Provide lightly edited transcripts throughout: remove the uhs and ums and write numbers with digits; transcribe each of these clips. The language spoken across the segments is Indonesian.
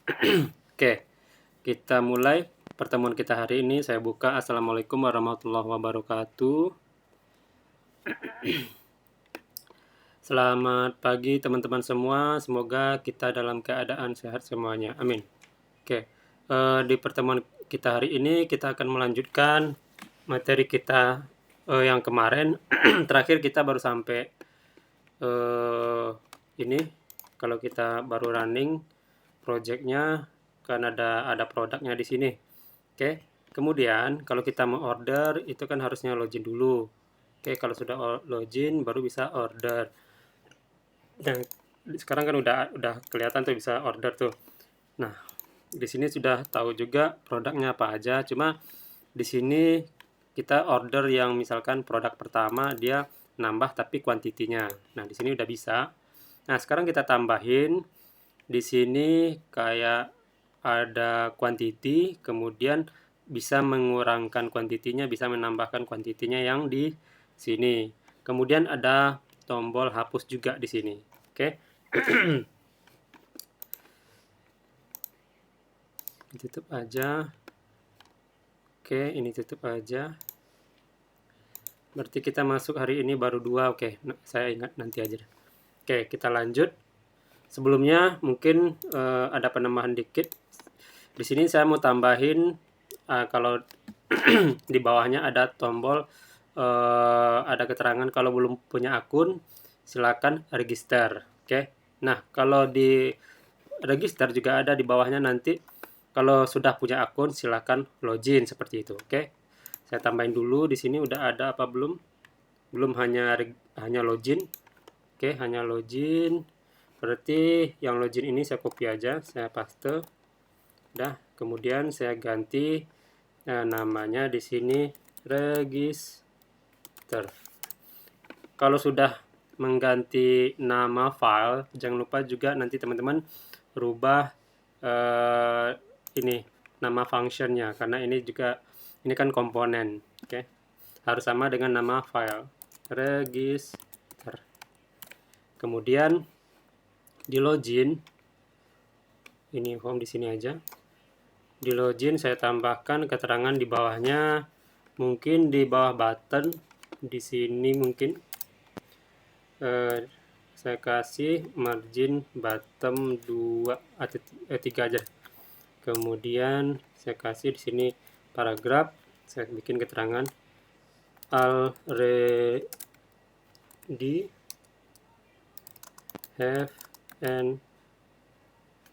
Oke, kita mulai pertemuan kita hari ini. Saya buka. Assalamualaikum warahmatullahi wabarakatuh. Selamat pagi teman-teman semua. Semoga kita dalam keadaan sehat semuanya. Amin. Oke, di pertemuan kita hari ini kita akan melanjutkan materi kita yang kemarin. Terakhir kita baru sampai ini. Kalau kita baru running projectnya, kan ada produknya di sini. Oke, kemudian kalau kita mau order itu kan harusnya login dulu. Oke, kalau sudah login baru bisa order. Dan sekarang kan udah kelihatan tuh bisa order tuh. Nah, di sini sudah tahu juga produknya apa aja. Cuma di sini kita order yang misalkan produk pertama dia nambah tapi kuantitinya. Nah, di sini udah bisa. Nah, sekarang kita tambahin di sini kayak ada quantity, kemudian bisa mengurangkan kuantitinya, bisa menambahkan kuantitinya yang di sini. Kemudian ada tombol hapus juga di sini. Oke. Tutup aja. Oke, ini tutup aja. Berarti kita masuk hari ini baru 2. Oke, saya ingat nanti aja. Oke, kita lanjut. Sebelumnya mungkin ada penambahan dikit. Di sini saya mau tambahin kalau di bawahnya ada tombol ada keterangan kalau belum punya akun silakan register. Oke. Nah, kalau di register juga ada di bawahnya nanti kalau sudah punya akun silakan login seperti itu. Oke. Saya tambahin dulu di sini udah ada apa belum? Belum, hanya login. Oke, hanya login. Berarti yang login ini saya copy aja, saya paste. Udah, kemudian saya ganti namanya di sini register. Kalau sudah mengganti nama file, jangan lupa juga nanti teman-teman rubah ini nama functionnya, karena ini kan komponen. Oke, harus sama dengan nama file register. Kemudian di login, ini home di sini aja. Di login saya tambahkan keterangan di bawahnya, mungkin di bawah button di sini mungkin saya kasih margin bottom 2 atau 3 aja. Kemudian saya kasih di sini paragraf, saya bikin keterangan already have an,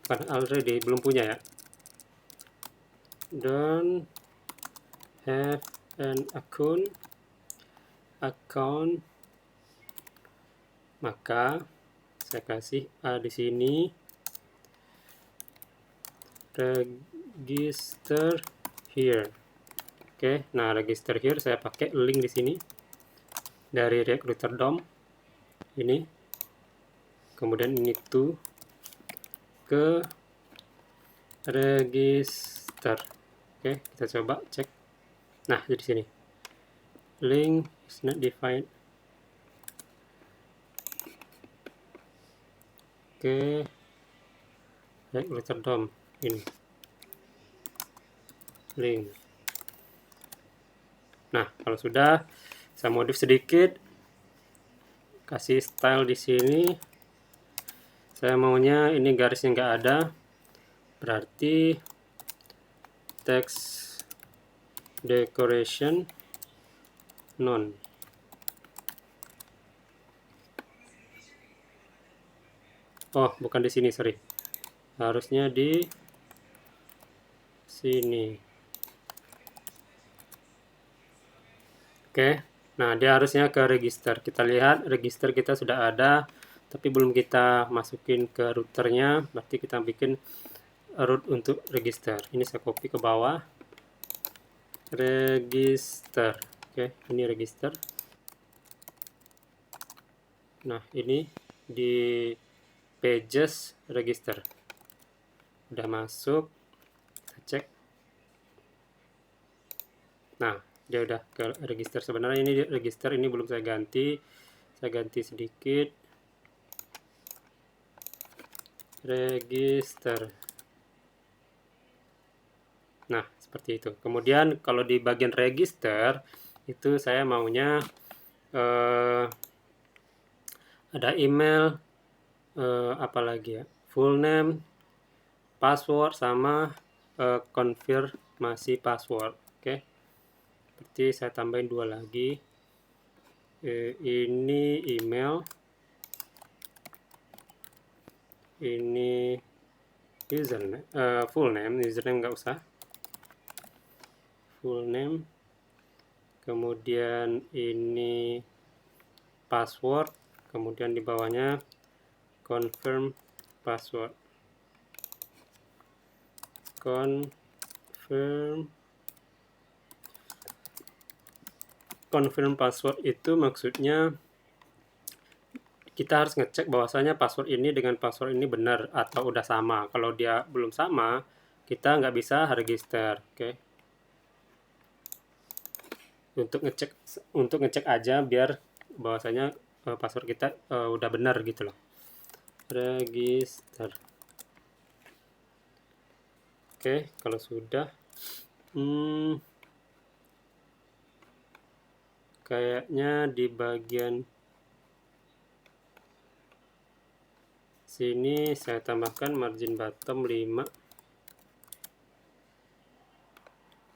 bukan already, belum punya ya, don't have an account, maka saya kasih di sini register here. Oke, nah register here saya pakai link di sini dari Recruiter.com ini. Kemudian ini to ke register. Oke, kita coba cek. Nah, di sini link is not defined. Oke, Recruiter.com ini link. Nah, kalau sudah saya modif sedikit, kasih style di sini. Saya maunya ini garisnya nggak ada, berarti text decoration none. Oh, bukan di sini, sorry. Harusnya di sini. Oke, nah dia harusnya ke register. Kita lihat register kita sudah ada, tapi belum kita masukin ke routernya. Berarti kita bikin root untuk register. Ini saya copy ke bawah. Register. Oke, ini register. Nah, ini di pages register. Udah masuk. Kita cek. Nah, dia udah ke register. Sebenarnya ini register ini belum saya ganti. Saya ganti sedikit. Register. Nah, seperti itu. Kemudian kalau di bagian register itu saya maunya ada email, apalagi ya, full name, password, sama konfirmasi password. Oke, seperti saya tambahin 2 lagi. Ini email, ini username, full name, username nggak usah, full name. Kemudian ini password, kemudian di bawahnya confirm password. Confirm password itu maksudnya kita harus ngecek bahwasanya password ini dengan password ini benar atau udah sama. Kalau dia belum sama, kita nggak bisa register. Oke. Untuk ngecek aja biar bahwasanya password kita udah benar gitu loh. Register. Oke, kalau sudah, kayaknya di bagian sini saya tambahkan margin bottom 5.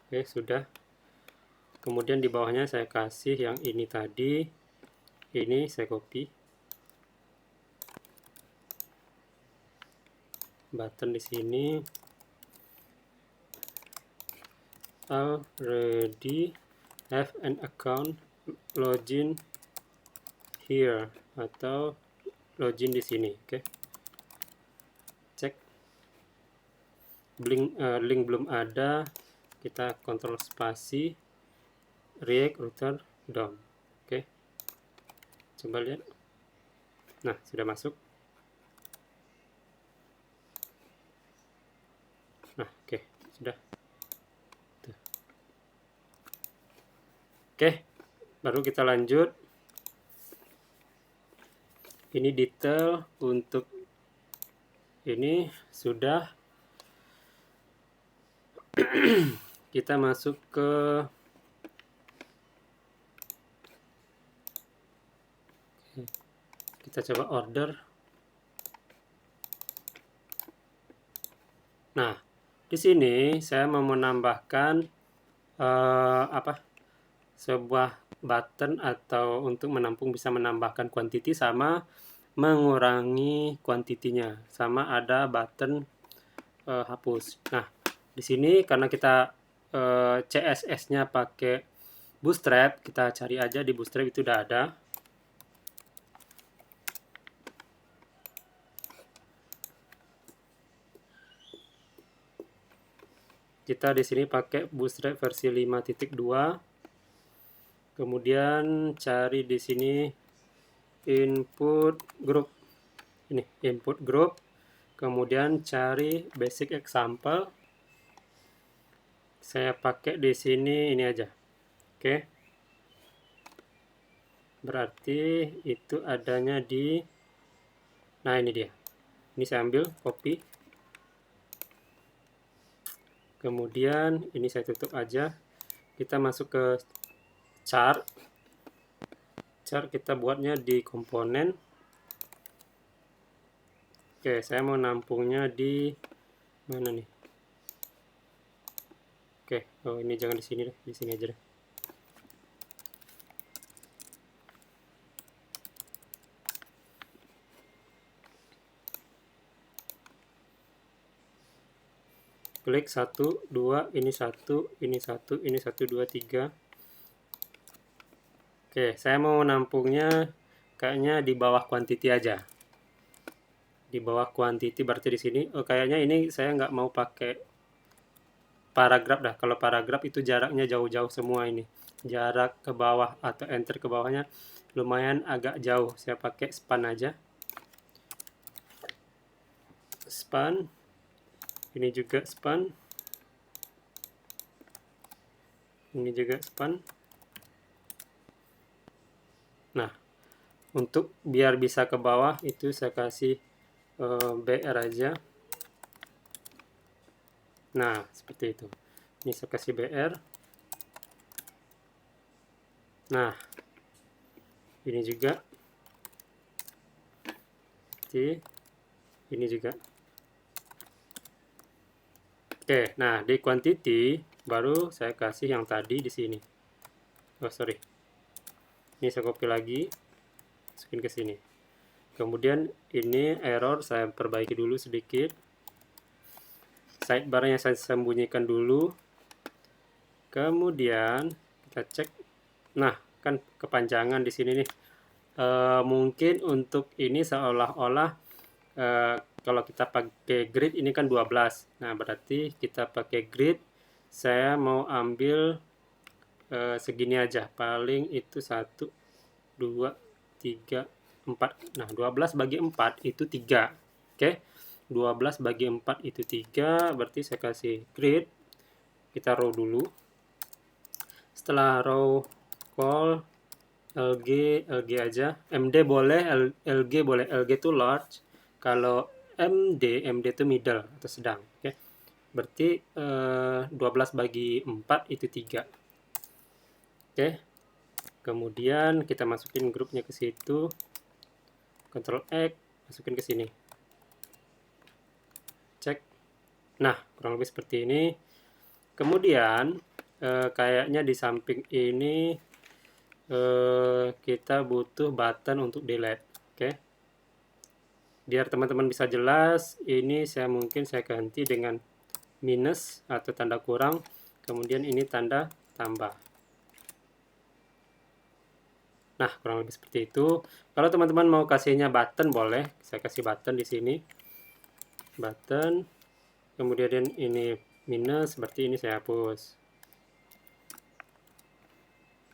Oke, sudah. Kemudian di bawahnya saya kasih yang ini tadi. Ini saya copy. Button di sini. Already have an account, login here, atau login di sini. Oke. Cek. Link belum ada. Kita kontrol spasi. React router DOM. Oke. Coba lihat. Nah, sudah masuk. Nah, oke, sudah. Tuh. Oke, baru kita lanjut. Ini detail untuk ini sudah. Kita masuk ke kita coba order. Nah, di sini saya mau menambahkan sebuah button atau untuk menampung bisa menambahkan quantity sama mengurangi kuantitinya, sama ada button hapus. Nah, di sini karena kita CSS-nya pakai Bootstrap, kita cari aja di Bootstrap itu udah ada. Kita di sini pakai Bootstrap versi 5.2. Kemudian cari di sini input group. Ini input group. Kemudian cari basic example. Saya pakai di sini ini aja. Oke. Berarti itu adanya di, nah ini dia. Ini saya ambil, copy. Kemudian ini saya tutup aja. Kita masuk ke chart. Chart kita buatnya di komponen. Oke, saya mau nampungnya di mana nih? Oke, oh ini jangan di sini deh, di sini aja deh. Klik 1, 2, ini 1, ini 1, ini 1, 2, 3. Oke, saya mau nampungnya kayaknya di bawah quantity aja. Di bawah quantity berarti di sini. Oh, kayaknya ini saya nggak mau pakai paragraf dah. Kalau paragraf itu jaraknya jauh-jauh semua ini. Jarak ke bawah atau enter ke bawahnya lumayan agak jauh. Saya pakai span aja. Span. Ini juga span. Ini juga span. Nah, untuk biar bisa ke bawah itu saya kasih BR aja. Nah, seperti itu. Ini saya kasih BR. Nah, ini juga. Ini juga. Oke, nah di quantity baru saya kasih yang tadi di sini. Oh, sorry. Ini saya copy lagi, masukin ke sini. Kemudian ini error saya perbaiki dulu sedikit. Sidebarnya saya sembunyikan dulu. Kemudian kita cek. Nah, kan kepanjangan di sini nih. Mungkin untuk ini seolah-olah kalau kita pakai grid ini kan 12. Nah, berarti kita pakai grid. Saya mau ambil segini aja. Paling itu 1, 2, 3, 4. Nah, 12 bagi 4 itu 3. Oke. 12 bagi 4 itu 3. Berarti saya kasih grid. Kita row dulu. Setelah row call LG aja. MD boleh, LG boleh. LG itu large. Kalau MD itu middle atau sedang. Oke. Berarti 12 bagi 4 itu 3. Oke. Kemudian kita masukin grupnya ke situ. Ctrl X, masukin ke sini. Cek. Nah, kurang lebih seperti ini. Kemudian kayaknya di samping ini kita butuh button untuk delete. Oke. Biar teman-teman bisa jelas, ini saya ganti dengan minus atau tanda kurang, kemudian ini tanda tambah. Nah, kurang lebih seperti itu. Kalau teman-teman mau kasihnya button boleh, saya kasih button di sini. Button. Kemudian ini minus, berarti ini saya hapus.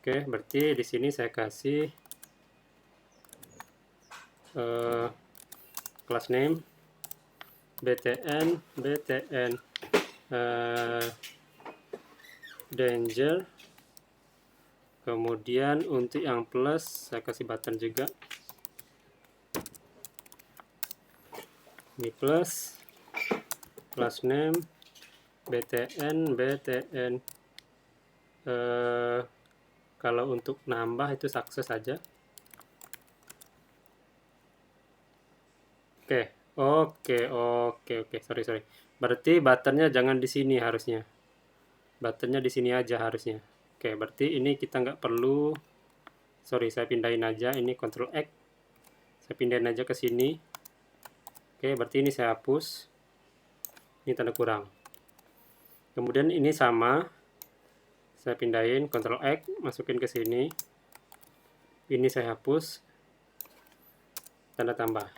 Oke, berarti di sini saya kasih class name btn danger. Kemudian untuk yang plus saya kasih button juga. Ini plus class name btn kalau untuk nambah itu sukses saja. Oke. Sorry. Berarti buttonnya jangan di sini harusnya. Buttonnya di sini aja harusnya. Oke, berarti ini kita nggak perlu. Sorry, saya pindahin aja. Ini Ctrl X. Saya pindahin aja ke sini. Oke, berarti ini saya hapus. Ini tanda kurang. Kemudian ini sama. Saya pindahin Ctrl X, masukin ke sini. Ini saya hapus. Tanda tambah.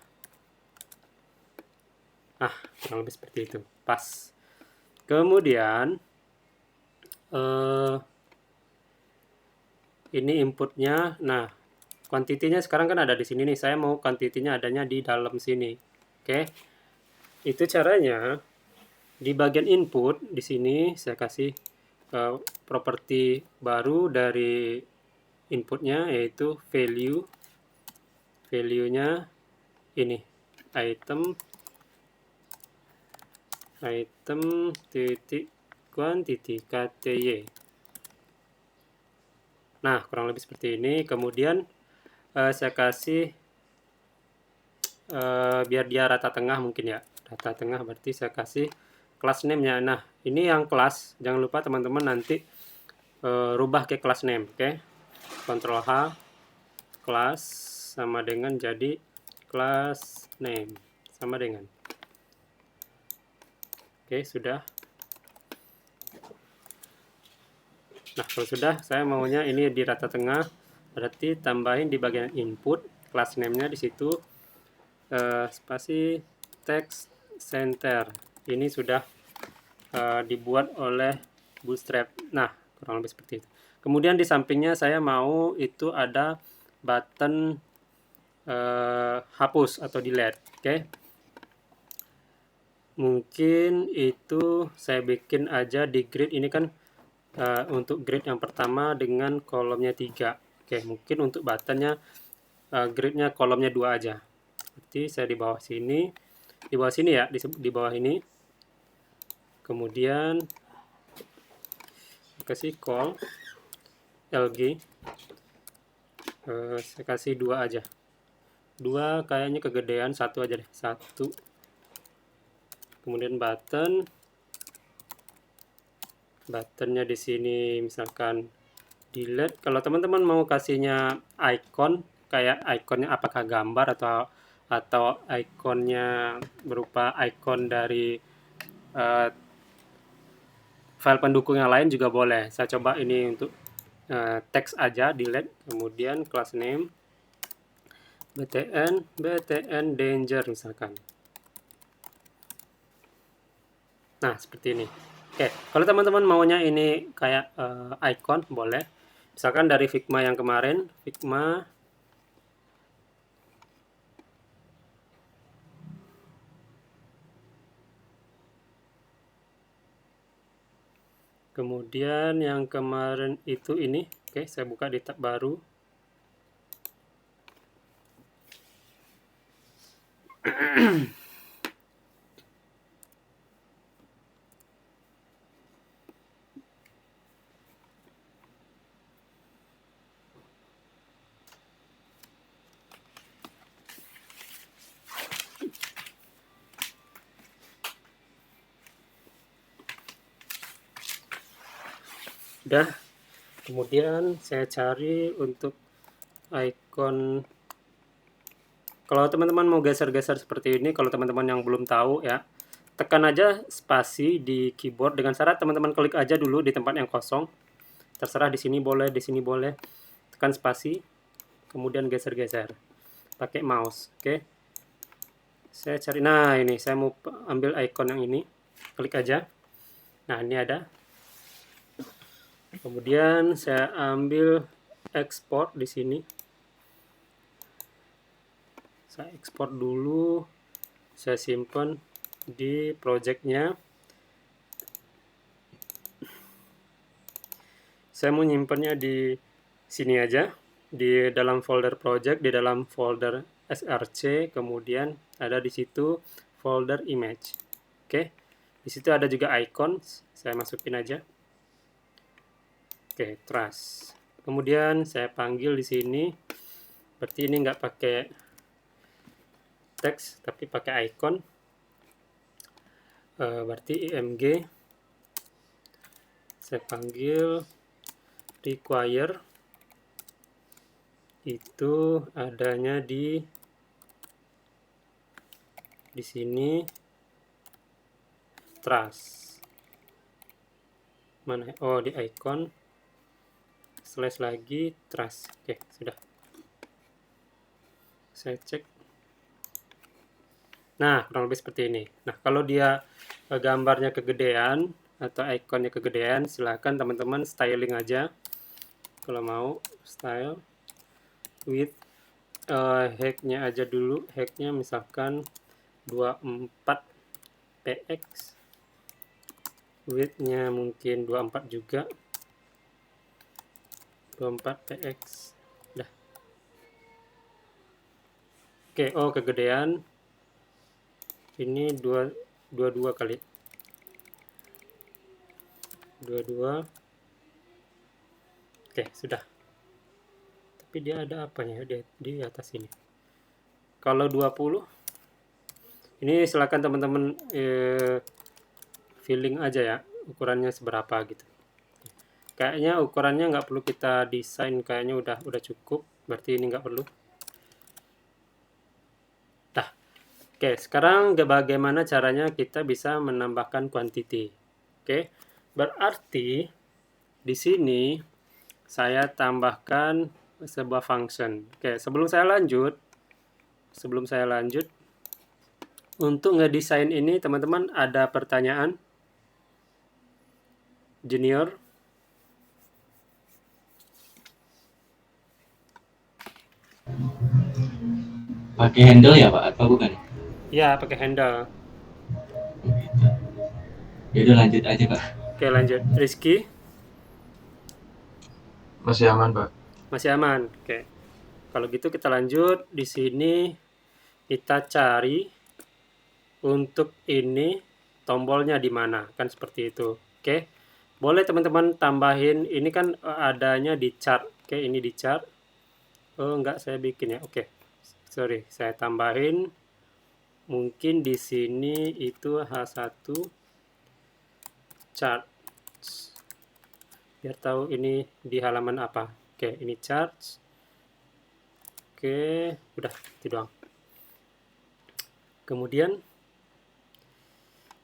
Kurang lebih seperti itu. Pas. Kemudian ini inputnya. Nah, kuantitinya sekarang kan ada di sini nih. Saya mau kuantitinya adanya di dalam sini. Oke. Itu caranya. Di bagian input di sini saya kasih properti baru dari inputnya, yaitu value-nya ini item titik quantity kty. Nah, kurang lebih seperti ini. Kemudian saya kasih biar dia rata tengah mungkin ya. Rata tengah berarti saya kasih class name-nya. Nah, ini yang kelas. Jangan lupa teman-teman nanti rubah ke class name. Oke. Ctrl H, class sama dengan jadi class name. Sama dengan. Oke, sudah. Nah, kalau sudah, saya maunya ini di rata tengah. Berarti tambahin di bagian input, class name-nya di situ. Spasi text center. Ini sudah dibuat oleh Bootstrap. Nah, kurang lebih seperti itu. Kemudian di sampingnya saya mau itu ada button hapus atau delete. Oke. Mungkin itu saya bikin aja di grid ini kan untuk grid yang pertama dengan kolomnya 3. Oke, mungkin untuk buttonnya gridnya kolomnya 2 aja. Berarti saya di bawah sini ya, di bawah ini. Kemudian kasih call LG, saya kasih 2 aja, 2 kayaknya kegedean, 1 aja deh, 1. Kemudian buttonnya di sini misalkan delete. Kalau teman-teman mau kasihnya icon, kayak ikonnya apakah gambar atau ikonnya berupa icon dari file pendukung yang lain juga boleh. Saya coba ini untuk teks aja, delete, kemudian class name btn danger misalkan. Nah, seperti ini. Oke, kalau teman-teman maunya ini kayak icon, boleh. Misalkan dari Figma yang kemarin, Figma kemudian yang kemarin itu ini. Oke, saya buka di tab baru. Udah, kemudian saya cari untuk icon. Kalau teman-teman mau geser-geser seperti ini, kalau teman-teman yang belum tahu ya, tekan aja spasi di keyboard dengan syarat teman-teman klik aja dulu di tempat yang kosong. Terserah di sini boleh, di sini boleh. Tekan spasi, kemudian geser-geser pakai mouse. Oke. Saya cari, nah ini saya mau ambil icon yang ini. Klik aja. Nah, ini ada. Kemudian saya ambil export di sini. Saya ekspor dulu, saya simpan di projectnya. Saya mau nyimpannya di sini aja, di dalam folder project, di dalam folder src, kemudian ada di situ folder image. Oke, di situ ada juga icon, saya masukin aja. Oke, trust. Kemudian saya panggil di sini, berarti ini nggak pakai teks tapi pakai icon, berarti img. Saya panggil require, itu adanya di sini, trust. Mana? Oh, di icon, slash lagi, trust. Oke, sudah. Saya cek. Nah, kurang lebih seperti ini. Nah, kalau dia gambarnya kegedean atau ikonnya kegedean, silahkan teman-teman styling aja. Kalau mau style width, height-nya aja dulu. Height-nya misalkan 24 px, width-nya mungkin 24 juga, 24 px. Udah. Oke, oh kegedean. Ini 22 kali. 22. Oke, sudah. Tapi dia ada apanya di atas ini. Kalau 20, ini silakan teman-teman feeling aja ya, ukurannya seberapa gitu. Kayaknya ukurannya nggak perlu kita desain, kayaknya udah cukup. Berarti ini nggak perlu. Oke, sekarang bagaimana caranya kita bisa menambahkan quantity. Oke, berarti di sini saya tambahkan sebuah function. Oke, sebelum saya lanjut, untuk ngedesain ini teman-teman ada pertanyaan? Junior? Pakai handle ya Pak, atau bukan? Ya, pakai handle. Gitu. Ya udah lanjut aja Pak. Oke, lanjut. Rizky? Masih aman, Pak. Masih aman. Oke. Kalau gitu kita lanjut. Di sini kita cari untuk ini tombolnya di mana, kan seperti itu. Oke. Boleh teman-teman tambahin, ini kan adanya di chart. Oke, ini di chart. Oh, enggak, saya bikin ya. Oke. Sorry, saya tambahin. Mungkin di sini itu H1 chart. Biar tahu ini di halaman apa. Oke, ini chart. Oke, udah itu doang. Kemudian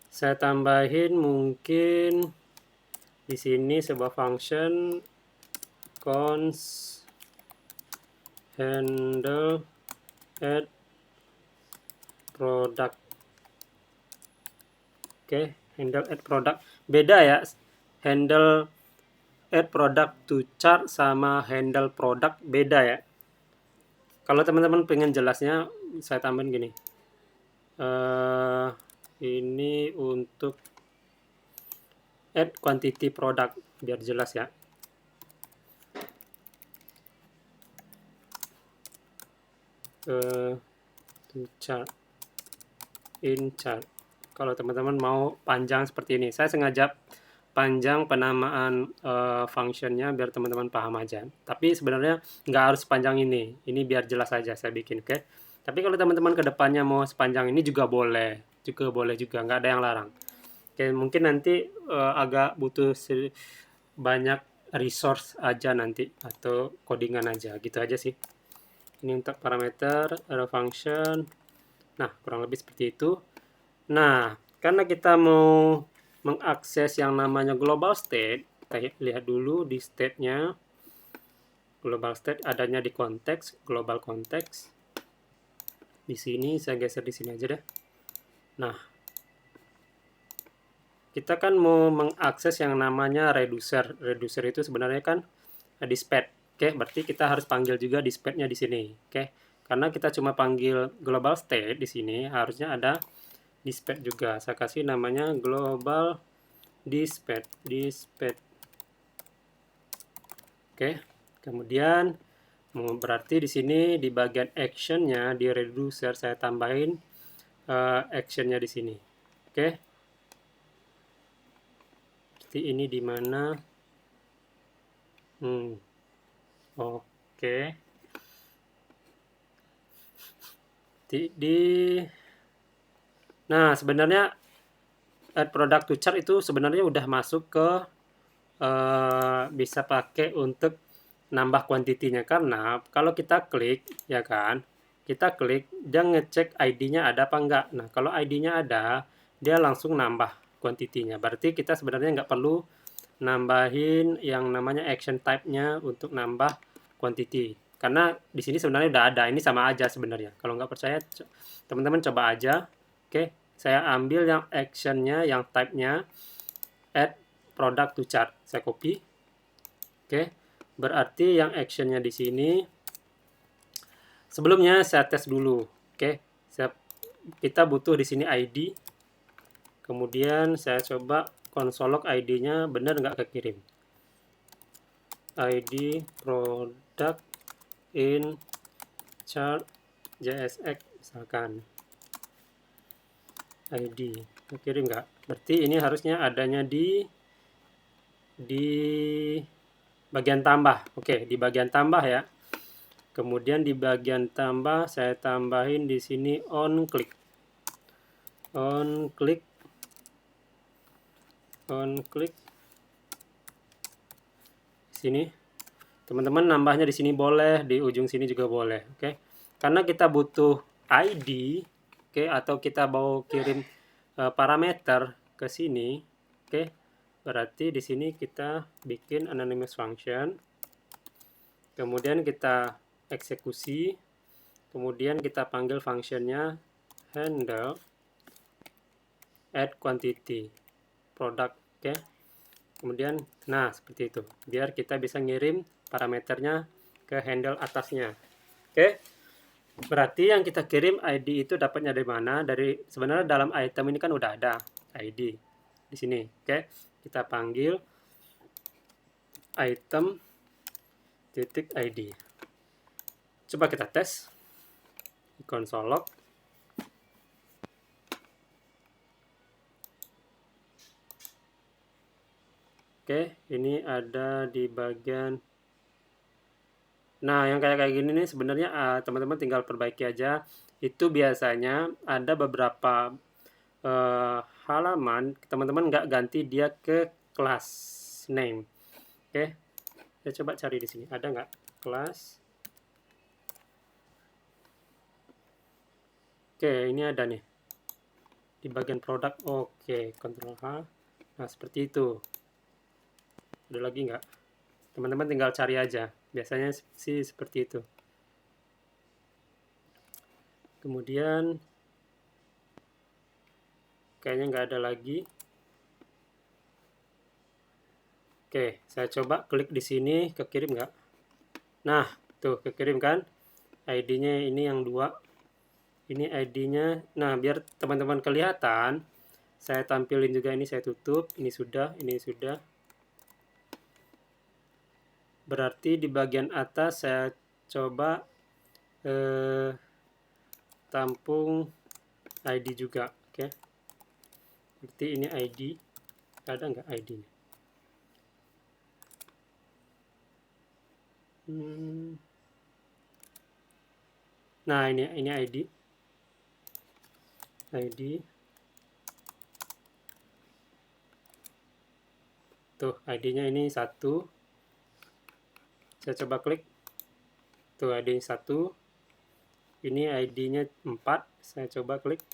saya tambahin mungkin di sini sebuah function const handle add product. Oke, handle add product. Beda ya, handle add product to chart sama handle product beda ya. Kalau teman-teman pengen jelasnya, saya tambahin gini. Ini untuk add quantity product biar jelas ya. To chart in chart. Kalau teman-teman mau panjang seperti ini, saya sengaja panjang penamaan functionnya biar teman-teman paham aja. Tapi sebenarnya nggak harus sepanjang ini. Ini biar jelas aja saya bikin, oke? Tapi kalau teman-teman kedepannya mau sepanjang ini juga boleh juga, nggak ada yang larang. Oke, mungkin nanti agak butuh banyak resource aja nanti atau codingan aja, gitu aja sih. Ini untuk parameter, arrow function. Nah, kurang lebih seperti itu. Nah, karena kita mau mengakses yang namanya global state, kita lihat dulu di state-nya. Global state adanya di konteks, global konteks. Di sini saya geser di sini aja deh. Nah, kita kan mau mengakses yang namanya reducer. Reducer itu sebenarnya kan dispatch. Oke, berarti kita harus panggil juga dispatch-nya di sini. Oke, karena kita cuma panggil global state di sini, harusnya ada dispatch juga. Saya kasih namanya global dispatch. Oke, kemudian berarti di sini di bagian action-nya di reducer saya tambahin action-nya di sini. Oke, seperti ini di mana? Oke. Nah, sebenarnya add product to chart itu sebenarnya udah masuk ke bisa pakai untuk nambah kuantitinya, karena kalau kita klik ya kan, kita klik dia ngecek ID-nya ada apa enggak. Nah, kalau ID-nya ada, dia langsung nambah kuantitinya. Berarti kita sebenarnya nggak perlu nambahin yang namanya action type-nya untuk nambah quantity. Karena di sini sebenarnya udah ada, ini sama aja sebenarnya. Kalau nggak percaya, teman-teman coba aja. Oke, saya ambil yang action-nya, yang type-nya, add product to chart. Saya copy. Oke, berarti yang action-nya di sini, sebelumnya saya tes dulu. Oke, kita butuh di sini ID. Kemudian saya coba console log ID-nya benar nggak kekirim. ID product in chart JSX misalkan. ID kekirim nggak? Berarti ini harusnya adanya di bagian tambah. Oke, di bagian tambah ya. Kemudian di bagian tambah saya tambahin di sini on click. Sini. Teman-teman nambahnya di sini boleh, di ujung sini juga boleh, oke? Karena kita butuh ID, oke, atau kita mau kirim parameter ke sini, oke? Berarti di sini kita bikin anonymous function. Kemudian kita eksekusi, kemudian kita panggil functionnya handle add quantity product, oke? Kemudian, nah seperti itu, biar kita bisa ngirim parameternya ke handle atasnya, oke? Berarti yang kita kirim ID itu dapatnya dari mana? Dari sebenarnya dalam item ini kan udah ada ID di sini, oke? Kita panggil item titik ID. Coba kita tes di console log. Oke, ini ada di bagian. Nah, yang kayak gini nih sebenarnya teman-teman tinggal perbaiki aja. Itu biasanya ada beberapa halaman teman-teman nggak ganti dia ke kelas name. Oke, saya coba cari di sini. Ada nggak kelas? Oke, ini ada nih di bagian produk. Oke, Ctrl H. Nah, seperti itu. Ada lagi nggak? Teman-teman tinggal cari aja. Biasanya sih seperti itu. Kemudian kayaknya nggak ada lagi. Oke, saya coba klik di sini, kekirim nggak? Nah, tuh kekirim kan? ID-nya ini yang 2. Ini ID-nya. Nah, biar teman-teman kelihatan, saya tampilin juga ini, saya tutup. Ini sudah. Berarti di bagian atas saya coba tampung ID juga. Oke. Berarti ini ID. Ada nggak ID-nya? Nah, ini ID. Tuh, ID-nya ini 1. Saya coba klik. Tuh, ID-nya 1. Ini ID-nya 4. Saya coba klik.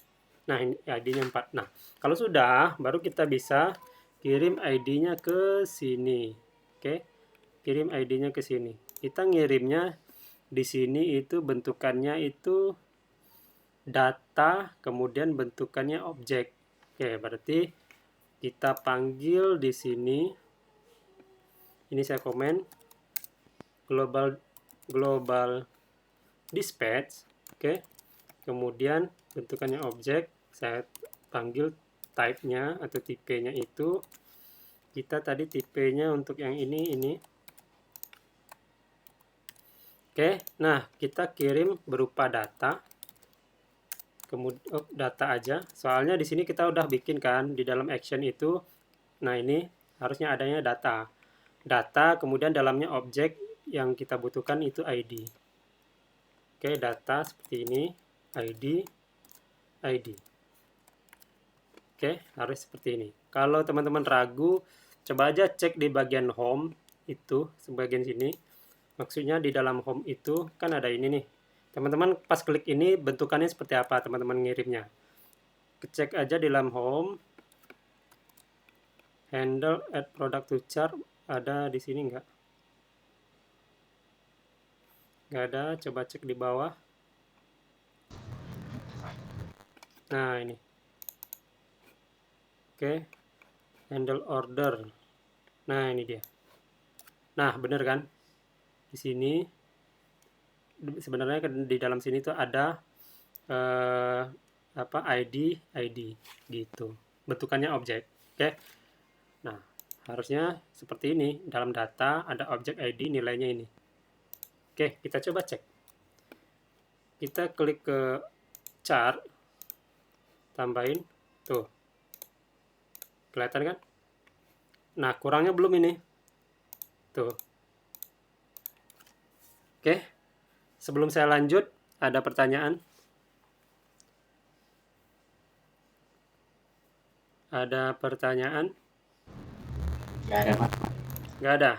Nah, ini ID-nya 4. Nah, kalau sudah, baru kita bisa kirim ID-nya ke sini. Oke. Kirim ID-nya ke sini. Kita ngirimnya di sini itu bentukannya itu data, kemudian bentukannya objek. Oke, berarti kita panggil di sini. Ini saya komen global dispatch. Oke. Kemudian bentukannya objek, saya panggil type-nya atau tipenya itu. Kita tadi tipenya untuk yang ini. Oke, nah kita kirim berupa data. Kemudian data aja. Soalnya di sini kita udah bikin kan di dalam action itu. Nah, ini harusnya adanya data. Data, kemudian dalamnya objek yang kita butuhkan itu ID. Oke, data seperti ini, ID. Oke, harus seperti ini. Kalau teman-teman ragu, coba aja cek di bagian home itu, sebagian sini. Maksudnya di dalam home itu kan ada ini nih. Teman-teman pas klik ini bentukannya seperti apa teman-teman ngirimnya. Cek aja di dalam home. Handle add product to chart ada di sini nggak? Nggak ada, coba cek di bawah. Nah, ini. Oke. Handle order. Nah, ini dia. Nah, bener kan? Di sini sebenarnya di dalam sini tuh ada ID gitu. Bentukannya objek. Oke. Nah, harusnya seperti ini. Dalam data ada objek ID, nilainya ini. Oke, kita coba cek. Kita klik ke chart, tambahin, tuh. Kelihatan kan? Nah, kurangnya belum ini. Tuh. Oke. Sebelum saya lanjut, ada pertanyaan? Ada pertanyaan? Nggak ada, Pak. Nggak ada.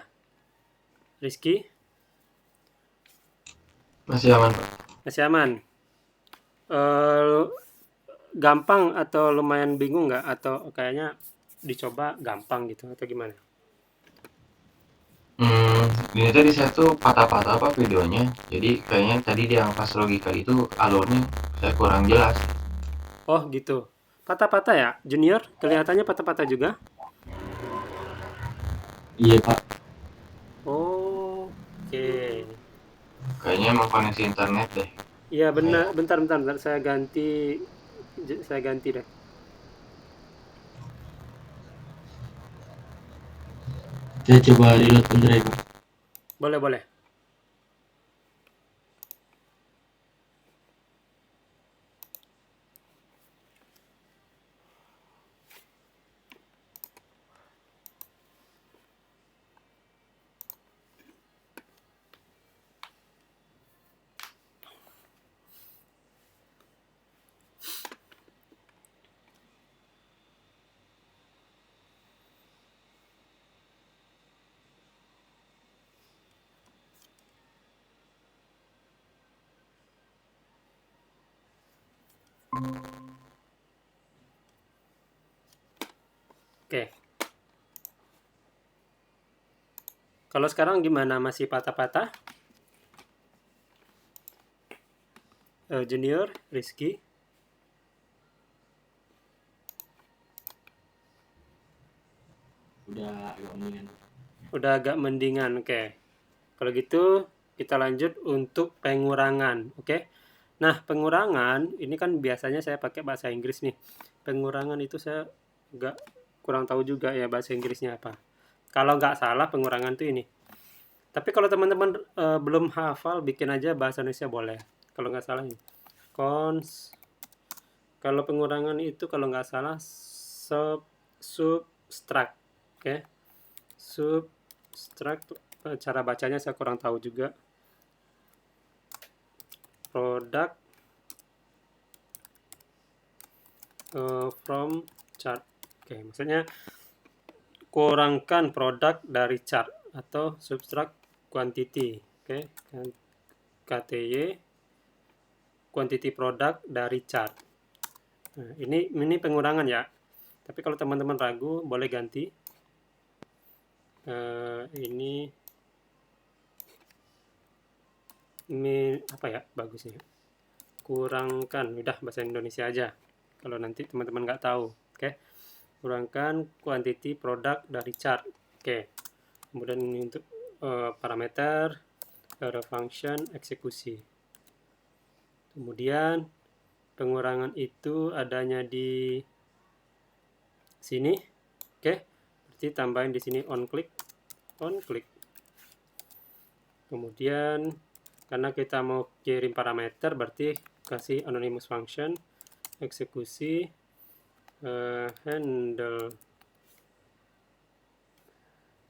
Rizky? Masih aman, Pak. Masih aman? Gampang atau lumayan bingung nggak? Atau kayaknya dicoba gampang gitu atau gimana? Ini tadi saya tuh patah-patah Pak videonya. Jadi kayaknya tadi yang pas logika itu alurnya saya kurang jelas. Oh gitu. Patah-patah ya? Junior kelihatannya patah-patah juga? Iya Pak. Oh, oke. Kayaknya emang koneksi internet deh. Iya benar. Kayak Bentar. Saya ganti deh. saya coba reload bentar ya Pak. Boleh. Oke. Kalau sekarang gimana? Masih patah-patah? Junior, Rizky? Udah agak mendingan. Udah agak mendingan, oke. Kalau gitu kita lanjut untuk pengurangan, oke. Nah, pengurangan ini kan biasanya saya pakai bahasa Inggris nih. Pengurangan itu saya kurang tahu juga ya bahasa Inggrisnya apa. Kalau nggak salah pengurangan itu ini. Tapi kalau teman-teman belum hafal, bikin aja bahasa Indonesia boleh. Kalau nggak salah ini. Kalau pengurangan itu kalau nggak salah subtract, oke. Subtract, cara bacanya saya kurang tahu juga. Product from chart. Oke, maksudnya kurangkan produk dari chart atau subtract quantity. Oke, KTY quantity produk dari chart. Nah, ini pengurangan ya. Tapi kalau teman-teman ragu boleh ganti. Ini apa ya bagusnya? Kurangkan, udah bahasa Indonesia aja. Kalau nanti teman-teman nggak tahu, oke? Kurangkan quantity produk dari chart, oke. Kemudian ini untuk parameter, function, eksekusi. Kemudian pengurangan itu adanya di sini, oke. Berarti tambahin di sini on click. Kemudian karena kita mau kirim parameter, berarti kasih anonymous function, eksekusi, handle.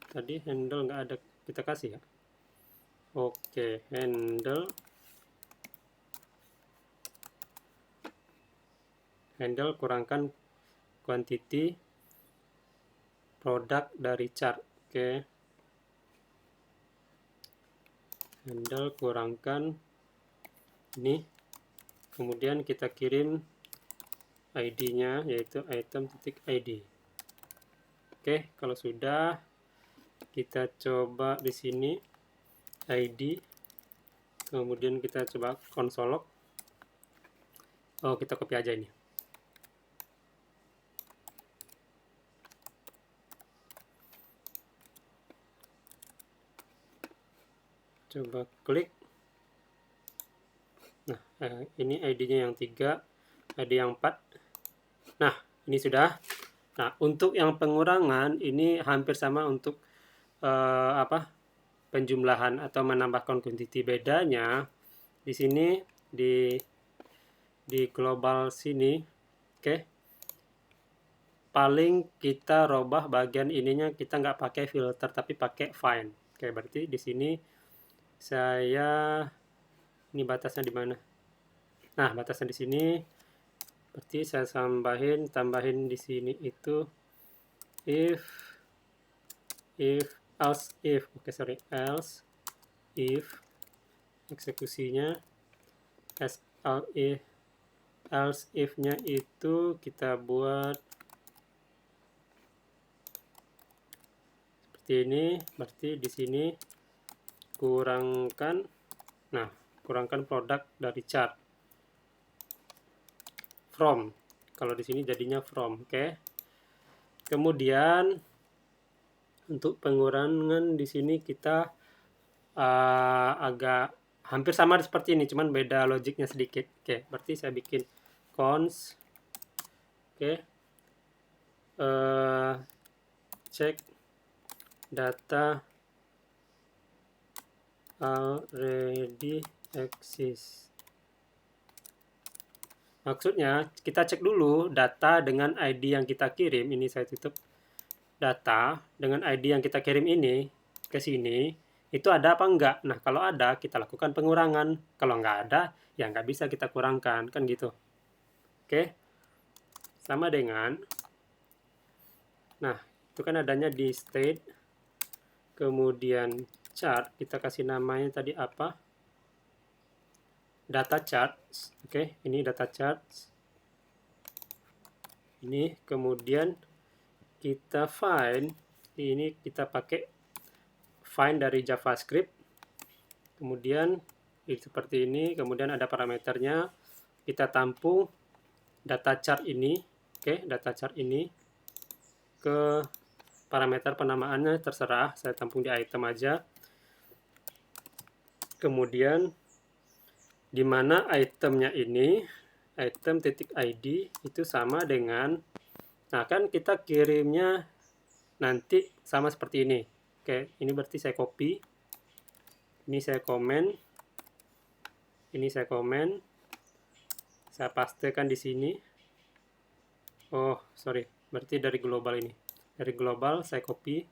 Tadi handle nggak ada kita kasih ya. Oke, handle kurangkan quantity produk dari chart. Oke, handle kurangkan ini, kemudian kita kirim ID-nya yaitu item.id. Oke, kalau sudah kita coba di sini ID, kemudian kita coba console log. Oh, kita copy aja ini. Coba klik. Nah, ini ID-nya yang 3, ID yang 4. Nah, ini sudah. Nah, untuk yang pengurangan ini hampir sama untuk penjumlahan atau menambahkan quantity. Bedanya di sini di global sini, oke. Paling kita robah bagian ininya, kita nggak pakai filter tapi pakai find. Oke, berarti di sini ini batasnya di mana? Nah, batasnya di sini. Berarti saya tambahin di sini itu else if eksekusinya else if-nya itu kita buat seperti ini. Berarti di sini kurangkan produk dari chart from. Kalau di sini jadinya from, oke. Kemudian untuk pengurangan di sini kita agak hampir sama seperti ini, cuman beda logiknya sedikit. Oke, berarti saya bikin cons, oke, check data already exist. Maksudnya kita cek dulu data dengan ID yang kita kirim. Ini saya tutup. Data dengan ID yang kita kirim ini ke sini itu ada apa enggak? Nah, kalau ada kita lakukan pengurangan. Kalau enggak ada ya enggak bisa kita kurangkan, kan gitu. Oke. Sama dengan, nah itu kan adanya di state, kemudian chart, kita kasih namanya tadi apa? Data charts. Oke, ini data charts. ini, kemudian kita find, ini kita pakai find dari JavaScript, kemudian seperti ini, kemudian ada parameternya, kita tampung data chart ini, oke, data chart ini ke parameter penamaannya terserah, saya tampung di item aja. Kemudian di mana itemnya ini, item titik ID itu sama dengan, nah kan kita kirimnya nanti sama seperti ini. Oke, ini berarti saya copy, ini saya komen, ini saya komen, saya pastekan di sini. Oh, sorry, berarti dari global ini. Dari global saya copy,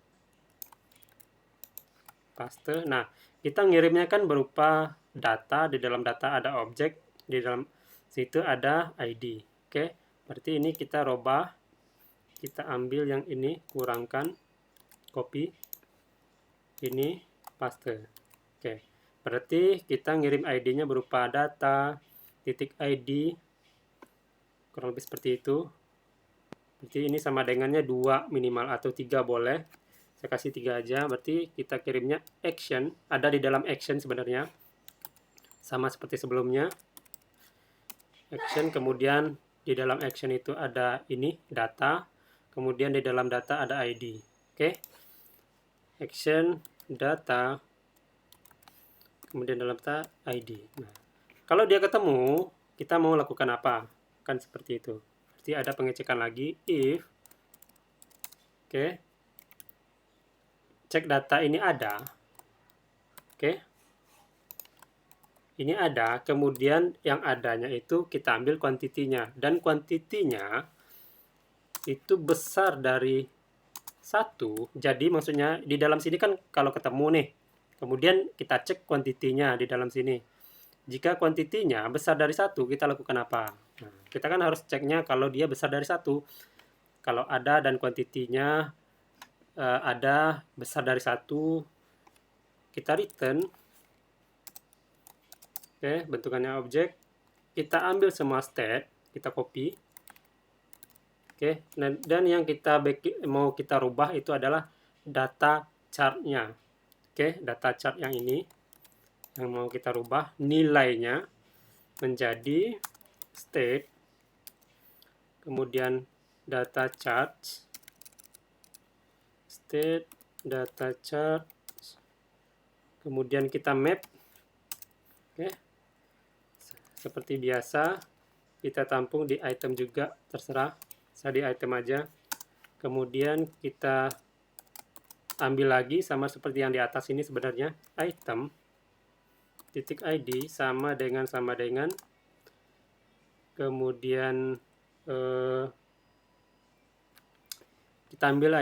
paste. Nah, kita ngirimnya kan berupa data, di dalam data ada objek, di dalam situ ada ID. Oke, berarti ini kita robah, kita ambil yang ini, kurangkan, copy, ini paste. Oke, berarti kita ngirim ID-nya berupa data, titik ID, kurang lebih seperti itu. Berarti ini sama dengannya 2 minimal atau 3 boleh. Saya kasih 3 aja, berarti kita kirimnya action, ada di dalam action sebenarnya. Sama seperti sebelumnya. Action, kemudian di dalam action itu ada ini, data, kemudian di dalam data ada ID. Oke. Action, data, kemudian dalam data ID. Nah, kalau dia ketemu, kita mau lakukan apa? Kan seperti itu. Berarti ada pengecekan lagi, if, oke, cek data ini ada, oke, ini ada, kemudian yang adanya itu kita ambil kuantitinya, dan kuantitinya itu besar dari 1, jadi maksudnya di dalam sini kan kalau ketemu nih, kemudian kita cek kuantitinya di dalam sini. Jika kuantitinya besar dari 1, kita lakukan apa? Nah, kita kan harus ceknya kalau dia besar dari 1. Kalau ada dan kuantitinya ada besar dari 1, kita return. Oke, bentukannya objek. Kita ambil semua state, kita copy. Oke, dan yang mau kita rubah itu adalah data chart-nya. Oke, data chart yang ini yang mau kita rubah nilainya menjadi state, kemudian data chart, state, data chart, kemudian kita map. Oke, seperti biasa kita tampung di item juga, terserah, saya di item aja. Kemudian kita ambil lagi sama seperti yang di atas ini sebenarnya, item titik ID sama dengan kemudian kita ambil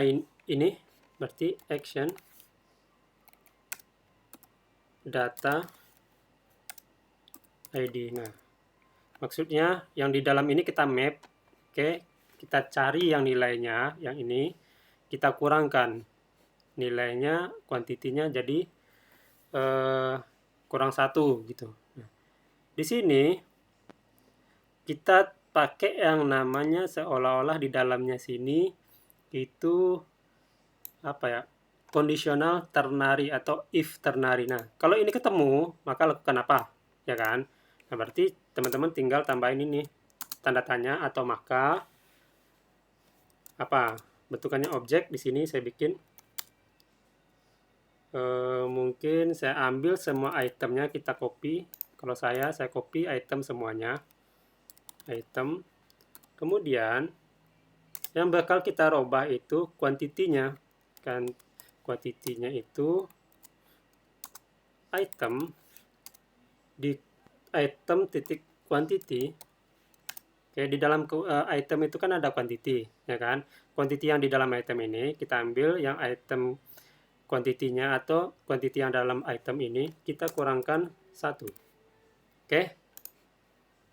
ini berarti action data ID. Nah, maksudnya yang di dalam ini kita map, oke, kita cari yang nilainya, yang ini kita kurangkan nilainya, kuantitinya jadi kurang 1 gitu. Nah, di sini kita pakai yang namanya seolah-olah di dalamnya sini itu apa ya, conditional ternary atau if ternary. Nah, kalau ini ketemu maka lakukan apa, ya kan? Nah, berarti teman-teman tinggal tambahin ini tanda tanya atau maka apa, bentukannya objek. Di sini saya bikin mungkin saya ambil semua itemnya, kita copy. Kalau saya copy item semuanya, item, kemudian yang bakal kita robah itu kuantitinya, kan kuantitinya itu item di item titik quantity. Oke, di dalam item itu kan ada quantity, ya kan? Quantity yang di dalam item ini kita ambil yang item kuantitinya atau quantity yang dalam item ini kita kurangkan 1. Oke.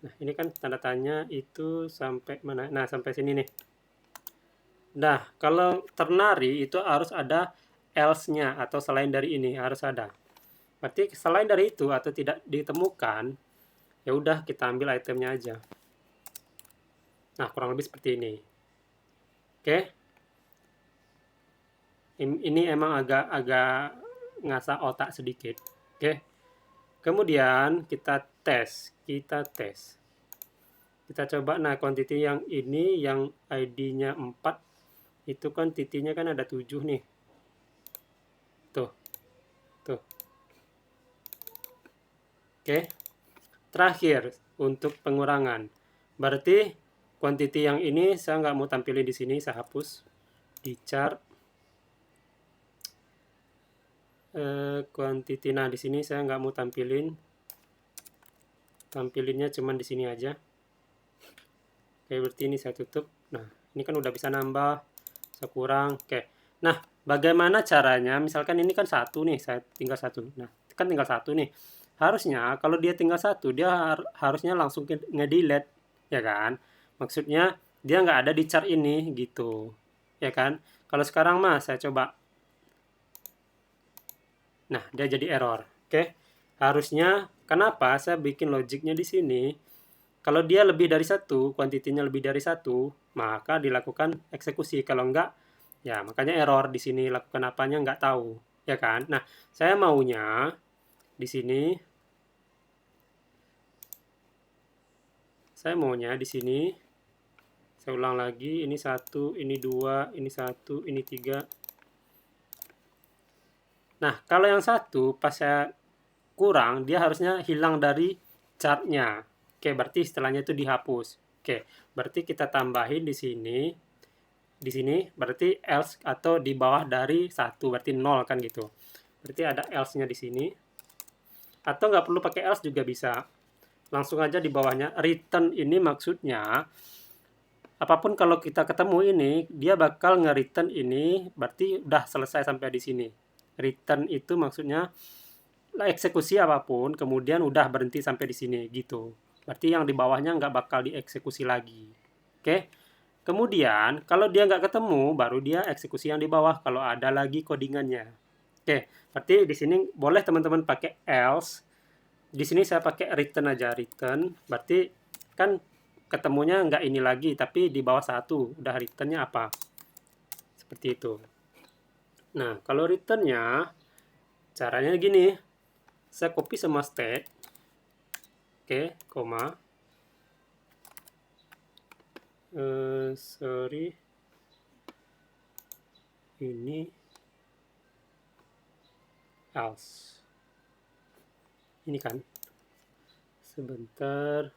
Nah, ini kan tanda tanya itu sampai mana? Nah, sampai sini nih. Nah, kalau ternary itu harus ada else-nya atau selain dari ini harus ada. Berarti selain dari itu atau tidak ditemukan, ya udah kita ambil itemnya aja. Nah, kurang lebih seperti ini. Oke. Ini emang agak ngasah otak sedikit. Oke. Kemudian kita tes. Kita coba, nah quantity yang ini yang ID-nya 4 itu kan titiknya kan ada 7 nih. Tuh. Oke. Terakhir untuk pengurangan. Berarti quantity yang ini saya nggak mau tampilin di sini, saya hapus di chart. Quantity, nah di sini saya nggak mau tampilinnya cuman di sini aja. Oke, berarti ini saya tutup. Nah, ini kan udah bisa nambah, saya kurang. Oke. Nah, bagaimana caranya? Misalkan ini kan satu nih, saya tinggal satu. Nah, kan tinggal satu nih. Harusnya kalau dia tinggal satu, dia harusnya langsung nge-delete, ya kan? Maksudnya dia nggak ada di chart ini gitu, ya kan? Kalau sekarang mah saya coba. Nah, dia jadi error. Oke. Harusnya kenapa saya bikin logiknya di sini? Kalau dia lebih dari satu, kuantitinya lebih dari satu, maka dilakukan eksekusi. Kalau enggak, ya makanya error di sini, lakukan apanya nggak tahu, ya kan? Nah, saya maunya di sini, saya ulang lagi, ini 1, ini 2, ini 1, ini 3. Nah, kalau yang satu pas saya kurang, dia harusnya hilang dari chartnya. Oke, berarti setelahnya itu dihapus. Oke, berarti kita tambahin di sini. Di sini berarti else atau di bawah dari 1, berarti 0 kan gitu. Berarti ada else-nya di sini. Atau nggak perlu pakai else juga bisa. Langsung aja di bawahnya. Return ini maksudnya, apapun kalau kita ketemu ini, dia bakal nge-return ini, berarti udah selesai sampai di sini. Return itu maksudnya eksekusi apapun, kemudian udah berhenti sampai di sini gitu. Berarti yang di bawahnya nggak bakal dieksekusi lagi. Oke. Kemudian, kalau dia nggak ketemu, baru dia eksekusi yang di bawah kalau ada lagi codingannya. Oke, berarti di sini boleh teman-teman pakai else. Di sini saya pakai return aja, return. Berarti kan ketemunya nggak ini lagi, tapi di bawah 1. Udah returnnya apa? Seperti itu. Nah, kalau returnnya, caranya gini. Saya copy semua state. Oke, koma. Sorry. Ini else. Ini kan. Sebentar.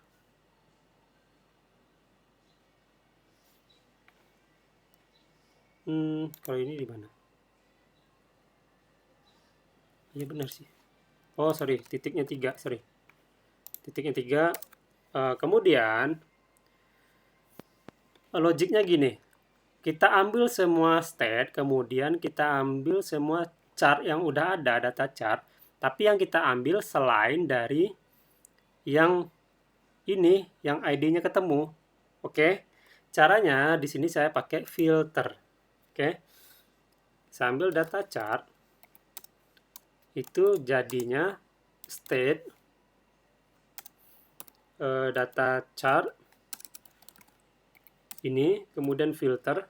Kalau ini di mana? Iya benar sih. Oh, sorry, titiknya 3, sorry. Titiknya 3. Kemudian logiknya gini. Kita ambil semua state, kemudian kita ambil semua chart yang udah ada, data chart, tapi yang kita ambil selain dari yang ini, yang ID-nya ketemu. Oke. Caranya di sini saya pakai filter. Oke. Saya ambil data chart. Itu jadinya state data chart ini, kemudian filter.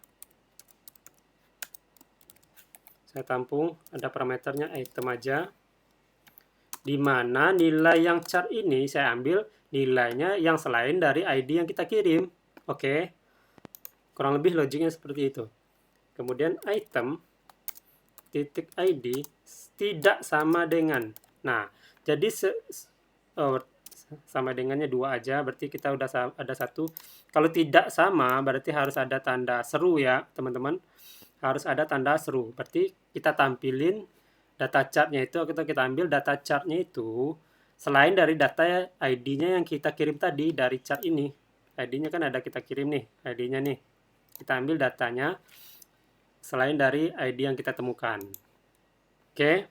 Saya tampung, ada parameternya item aja. Di mana nilai yang chart ini saya ambil nilainya yang selain dari ID yang kita kirim. Oke. Kurang lebih logiknya seperti itu. Kemudian item titik ID tidak sama dengan. Nah, jadi sama dengannya 2 aja, berarti kita udah ada 1. Kalau tidak sama, berarti harus ada tanda seru ya, teman-teman. Harus ada tanda seru. Berarti kita tampilin data chartnya itu, kita ambil data chartnya itu selain dari data ID-nya yang kita kirim tadi dari chart ini. ID-nya kan ada kita kirim nih, ID-nya nih. Kita ambil datanya selain dari ID yang kita temukan. Oke.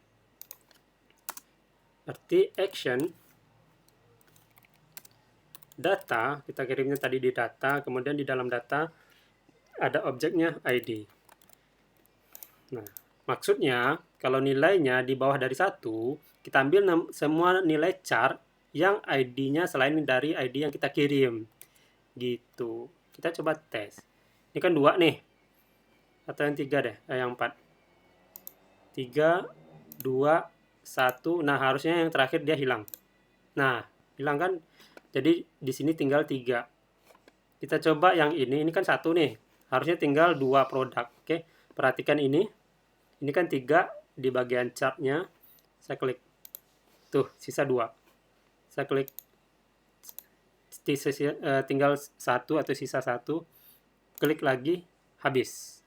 Berarti action data, kita kirimnya tadi di data, kemudian di dalam data ada objeknya ID. Nah, maksudnya kalau nilainya di bawah dari 1, kita ambil semua nilai chart yang ID-nya selain dari ID yang kita kirim. Gitu. Kita coba tes. Ini kan 2 nih. Atau yang 3 deh, yang 4. 3, 2, 1. Nah, harusnya yang terakhir dia hilang. Nah, hilang kan? Jadi di sini tinggal 3. Kita coba yang ini kan 1 nih. Harusnya tinggal 2 produk. Oke, perhatikan ini. Ini kan 3 di bagian chartnya. Saya klik. Tuh, sisa 2. Saya klik. Tinggal 1 atau sisa 1. Klik lagi, habis.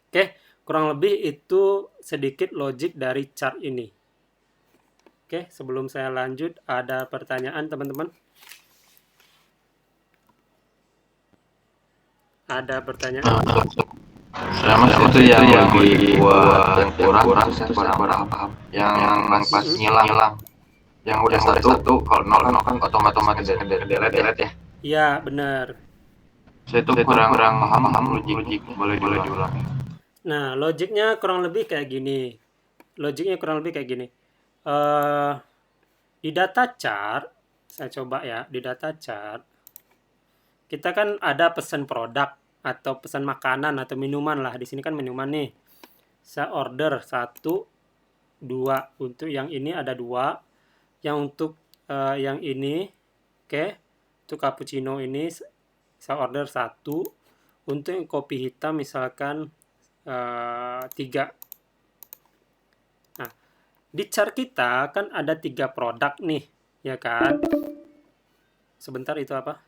Oke, kurang lebih itu sedikit logik dari chart ini. Oke, sebelum saya lanjut, ada pertanyaan teman-teman? Ada pertanyaan? Sama itu yang lebih buat yang kurang saya kurang paham. Yang pas ngilang, yang udah satu kalau nol kan otomatis delete ya. Iya, benar. Saya tuh kurang paham logik, boleh diulang. Nah, logiknya kurang lebih kayak gini. Eh, di data chart, saya coba ya, di data chart, kita kan ada pesan produk atau pesan makanan atau minuman lah. Di sini kan minuman nih. Saya order 1, 2. Untuk yang ini ada 2. Yang untuk yang ini, oke. Untuk cappuccino ini saya order 1. Untuk yang kopi hitam misalkan 3. Nah, di chart kita kan ada 3 produk nih, ya kan? Sebentar, itu apa?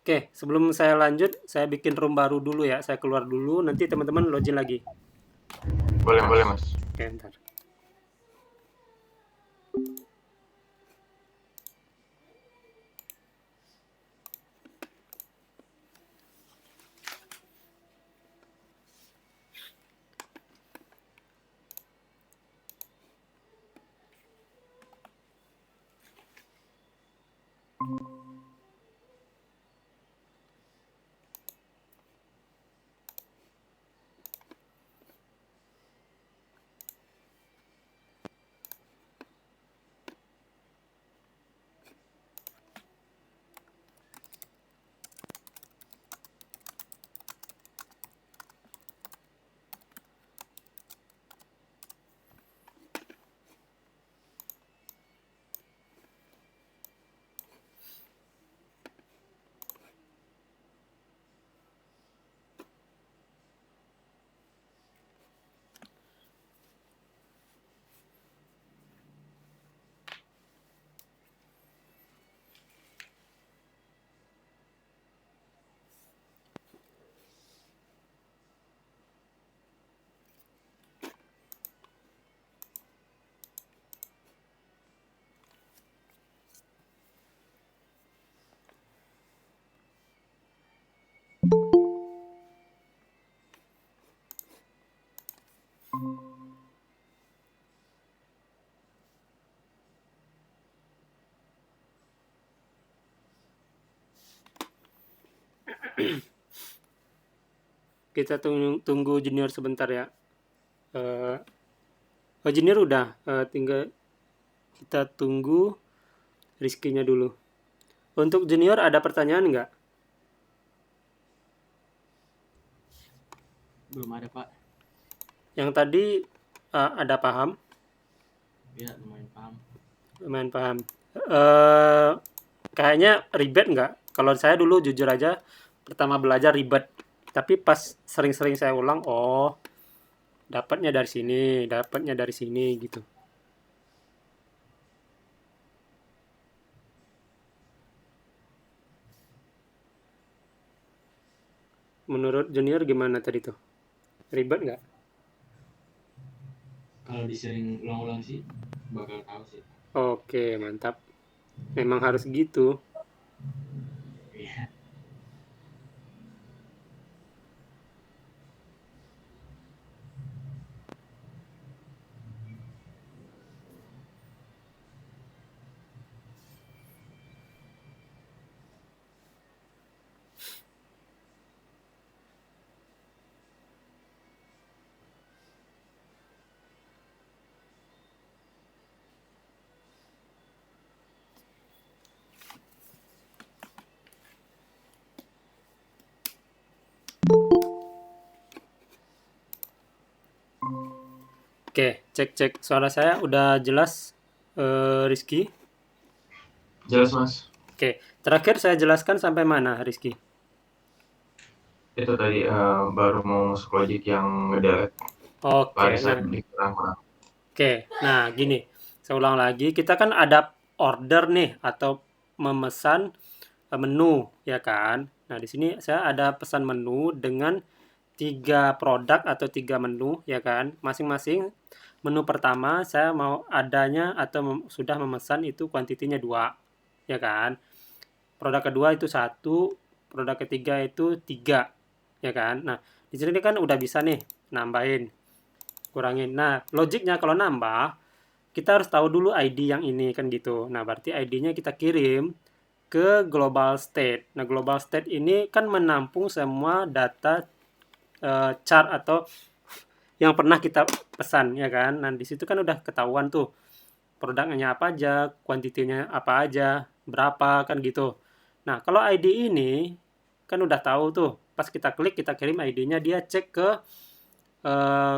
Oke, sebelum saya lanjut, saya bikin room baru dulu ya. Saya keluar dulu, nanti teman-teman login lagi. Boleh mas. Oke, bentar. Kita tunggu junior sebentar ya. Junior udah, tinggal kita tunggu Rizky-nya dulu. Untuk junior ada pertanyaan nggak? Belum ada, Pak. Yang tadi ada paham? Ya, lumayan paham. Lumayan paham. Kayaknya ribet nggak? Kalau saya dulu jujur aja, pertama belajar ribet. Tapi pas sering-sering saya ulang, oh, dapatnya dari sini gitu. Menurut junior gimana tadi tuh? Ribet nggak? Kalau disering ulang-ulang sih bakal tahu sih. Oke, mantap. Memang harus gitu. Iya. Oke, cek suara saya udah jelas, Rizky? Jelas Mas. Oke, terakhir saya jelaskan sampai mana, Rizky? Itu tadi baru mau masuk logic yang ngedelete. Oke, Barisan kurang-kurang. nah gini, saya ulang lagi, kita kan ada order nih atau memesan menu, ya kan? Nah, di sini saya ada pesan menu dengan 3 produk atau 3 menu, ya kan? Masing-masing menu pertama saya mau adanya atau sudah memesan itu kuantitinya 2, ya kan? Produk kedua itu 1, produk ketiga itu 3, ya kan? Nah, di sini kan udah bisa nih nambahin, kurangin. Nah, logiknya kalau nambah, kita harus tahu dulu ID yang ini kan gitu. Nah, berarti ID-nya kita kirim ke global state. Nah, global state ini kan menampung semua data chart atau yang pernah kita pesan, ya kan. Nah, di situ kan udah ketahuan tuh produknya apa aja, kuantitinya apa aja, berapa kan gitu. Nah, kalau ID ini kan udah tahu tuh. Pas kita klik, kita kirim ID-nya, dia cek ke eh,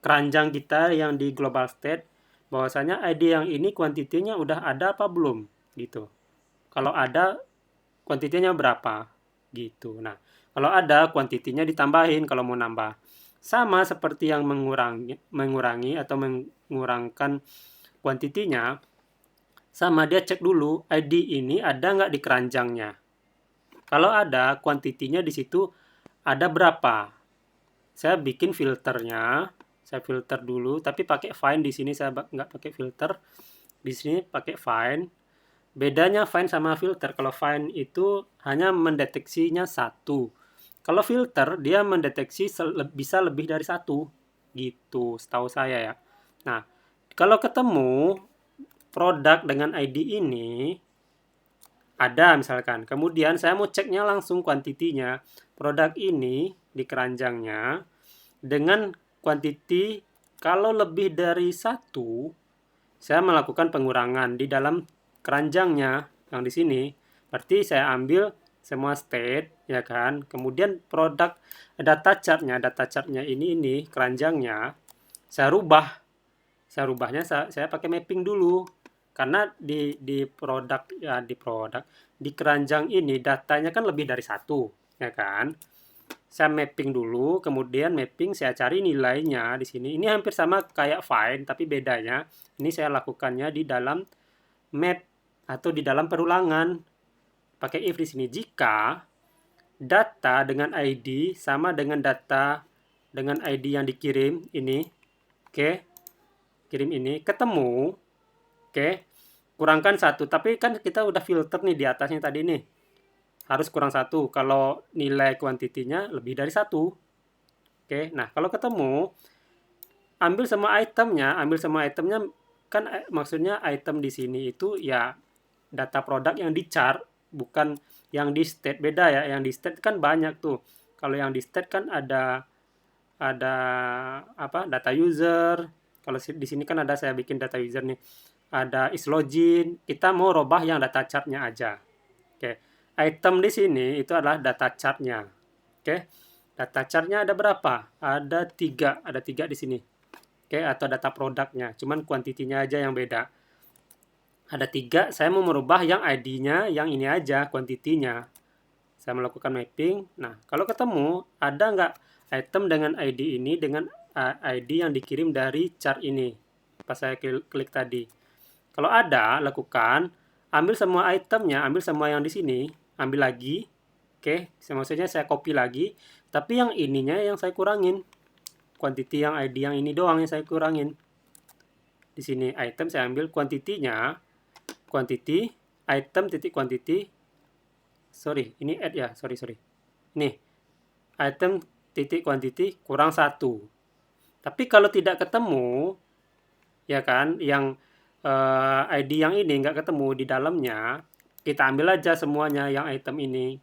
keranjang kita yang di global state bahwasanya ID yang ini kuantitinya udah ada apa belum gitu. Kalau ada, kuantitinya berapa gitu. Nah, kalau ada, kuantitinya ditambahin kalau mau nambah. Sama seperti yang mengurangi atau mengurangkan kuantitinya, sama dia cek dulu ID ini ada nggak di keranjangnya. Kalau ada, kuantitinya di situ ada berapa. Saya bikin filternya, saya filter dulu, tapi pakai find. Di sini saya nggak pakai filter, di sini pakai find. Bedanya find sama filter, kalau find itu hanya mendeteksinya satu. Kalau filter, dia mendeteksi bisa lebih dari satu. Gitu, setahu saya ya. Nah, kalau ketemu produk dengan ID ini, ada misalkan. Kemudian saya mau ceknya langsung kuantitinya. Produk ini di keranjangnya dengan kuantiti kalau lebih dari satu, saya melakukan pengurangan di dalam keranjangnya yang di sini. Berarti saya ambil semua state, ya kan. Kemudian produk data chartnya ini keranjangnya saya rubah. Saya pakai mapping dulu. Karena di produk ya di keranjang ini datanya kan lebih dari satu, ya kan. Saya mapping dulu, kemudian mapping saya cari nilainya di sini. Ini hampir sama kayak find, tapi bedanya ini saya lakukannya di dalam map atau di dalam perulangan. Pakai if di sini. Jika data dengan ID sama dengan data dengan ID yang dikirim ini, oke, kirim ini ketemu, oke, kurangkan satu. Tapi kan kita udah filter nih di atasnya tadi nih. Harus kurang satu kalau nilai kuantitinya lebih dari satu. Oke, nah kalau ketemu, ambil semua itemnya kan maksudnya item di sini itu ya data produk yang di chart, bukan yang di state. Beda ya, yang di state kan banyak tuh. Kalau yang di state kan ada apa? Data user. Kalau di sini kan ada saya bikin data user nih. Ada is login. Kita mau robah yang data chartnya aja. Oke. Item di sini itu adalah data chartnya. Oke. Data chartnya ada berapa? Ada 3. Ada 3 di sini. Oke. Atau data produknya. Cuman kuantitinya aja yang beda. Ada 3. Saya mau merubah yang ID-nya yang ini aja. Kuantitinya. Saya melakukan mapping. Nah, kalau ketemu, ada nggak item dengan ID ini dengan ID yang dikirim dari chart ini? Pas saya klik tadi. Kalau ada, lakukan. Ambil semua itemnya, ambil semua yang di sini, ambil lagi. Oke, maksudnya saya copy lagi. Tapi yang ininya yang saya kurangin. Quantity yang ID yang ini doang yang saya kurangin. Di sini item saya ambil kuantitinya. Quantity, item titik quantity. Sorry, ini add ya, sorry. Nih, item titik quantity kurang 1. Tapi kalau tidak ketemu, ya kan, yang ID yang ini nggak ketemu di dalamnya, kita ambil aja semuanya yang item ini.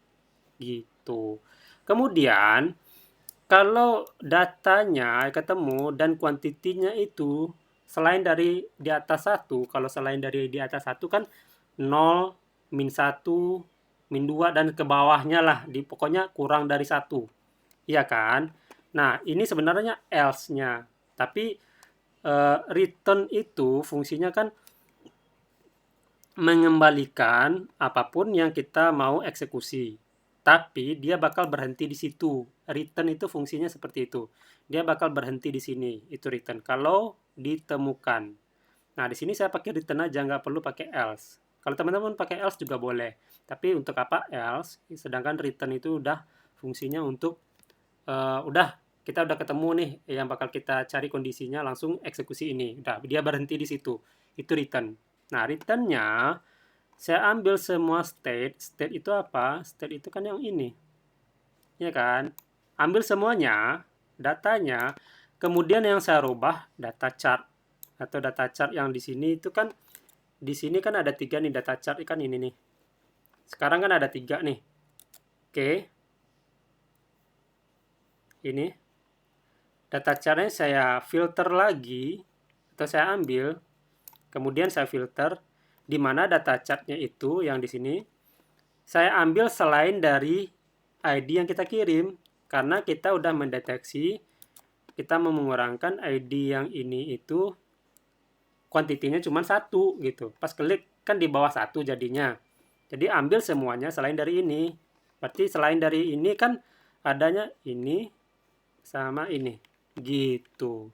Gitu. Kemudian, kalau datanya ketemu dan kuantitinya itu selain dari di atas 1, kalau selain dari di atas 1 kan 0, min 1, min 2 dan ke bawahnya lah, pokoknya kurang dari 1. Iya kan? Nah, ini sebenarnya else-nya. Tapi return itu fungsinya kan mengembalikan apapun yang kita mau eksekusi. Tapi dia bakal berhenti di situ. Return itu fungsinya seperti itu. Dia bakal berhenti di sini. Itu return. Kalau ditemukan. Nah, di sini saya pakai return aja, nggak perlu pakai else. Kalau teman-teman pakai else juga boleh. Tapi untuk apa else? Sedangkan return itu udah fungsinya untuk udah kita udah ketemu nih yang bakal kita cari kondisinya, langsung eksekusi ini. Udah, dia berhenti di situ. Itu return. Nah, returnnya saya ambil semua state. State itu apa? State itu kan yang ini. Ya kan? Ambil semuanya, datanya, kemudian yang saya rubah data chart atau data chart yang di sini itu kan di sini kan ada 3 nih data chart kan ini nih. Sekarang kan ada 3 nih. Oke. Ini data chartnya saya filter lagi atau saya ambil, kemudian saya filter di mana data chartnya itu yang di sini saya ambil selain dari ID yang kita kirim, karena kita udah mendeteksi kita mau mengurangkan ID yang ini itu kuantitinya cuma 1 gitu. Pas klik kan di bawah 1 jadinya. Jadi ambil semuanya selain dari ini. Berarti selain dari ini kan adanya ini sama ini. Gitu.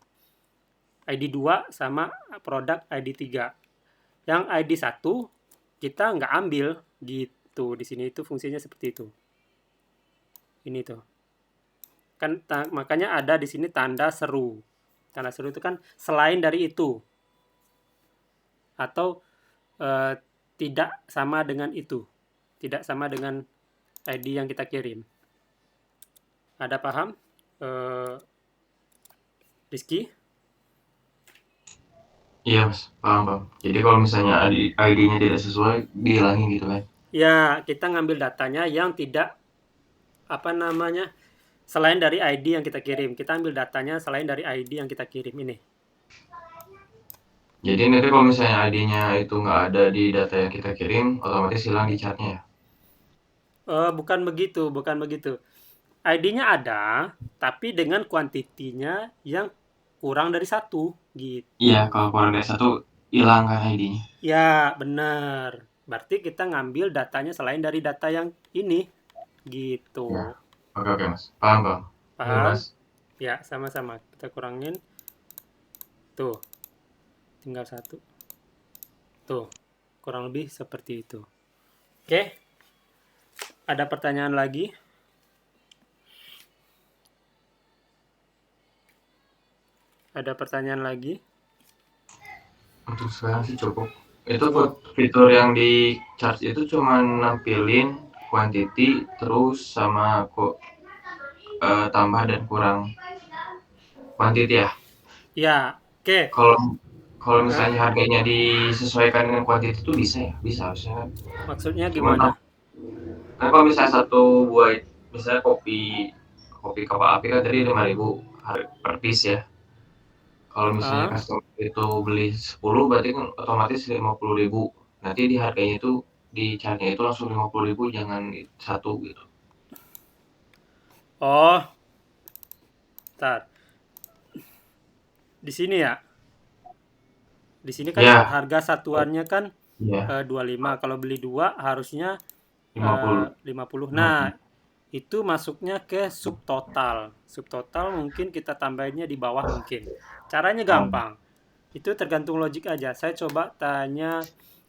ID 2 sama produk ID 3. Yang ID 1 kita nggak ambil gitu. Di sini itu fungsinya seperti itu. Ini tuh. Kan makanya ada di sini tanda seru. Tanda seru itu kan selain dari itu. Atau tidak sama dengan itu. Tidak sama dengan ID yang kita kirim. Ada paham? Rizky? Iya mas, paham. Jadi kalau misalnya ID-nya tidak sesuai, dihilangin gitu kan? Ya, kita ngambil datanya yang tidak apa namanya selain dari ID yang kita kirim. Kita ambil datanya selain dari ID yang kita kirim ini. Jadi nanti kalau misalnya ID-nya itu nggak ada di data yang kita kirim, otomatis hilang di chartnya ya? Bukan begitu, bukan begitu. ID-nya ada, tapi dengan kuantitinya yang kurang dari 1 Iya, gitu. kalau kurang dari 1 hilang kan ID-nya. Ya, benar. Berarti kita ngambil datanya selain dari data yang ini Ya, gitu. oke mas, paham. Bener Paham? mas. Ya, sama-sama. Kita kurangin. Tuh, tinggal 1. Tuh, kurang lebih seperti itu. Oke, ada pertanyaan lagi? Ada pertanyaan lagi? Untuk sekarang sih cukup. Itu fitur yang di charts itu cuma nampilin quantity terus sama kok tambah dan kurang quantity ya. Ya, oke. Kalau kalau Hah? misalnya harganya disesuaikan dengan quantity itu bisa ya, bisa harusnya kan. Maksudnya Cuma gimana? kan kalau misalnya satu buah misalnya kopi kopi kapal api kan tadi 5.000 per piece ya. Kalau misalnya Ah, customer itu beli 10 berarti kan otomatis 50.000. Nanti di harganya itu di chartnya itu langsung 50.000 jangan satu gitu. oh, ntar. Di sini ya. Di sini kan Ya, harga satuannya kan ya 25. Kalau beli 2 harusnya 50. 50. Nah, itu masuknya ke subtotal. Subtotal mungkin kita tambahinnya di bawah mungkin. Caranya gampang. Itu tergantung logik aja. Saya coba tanya.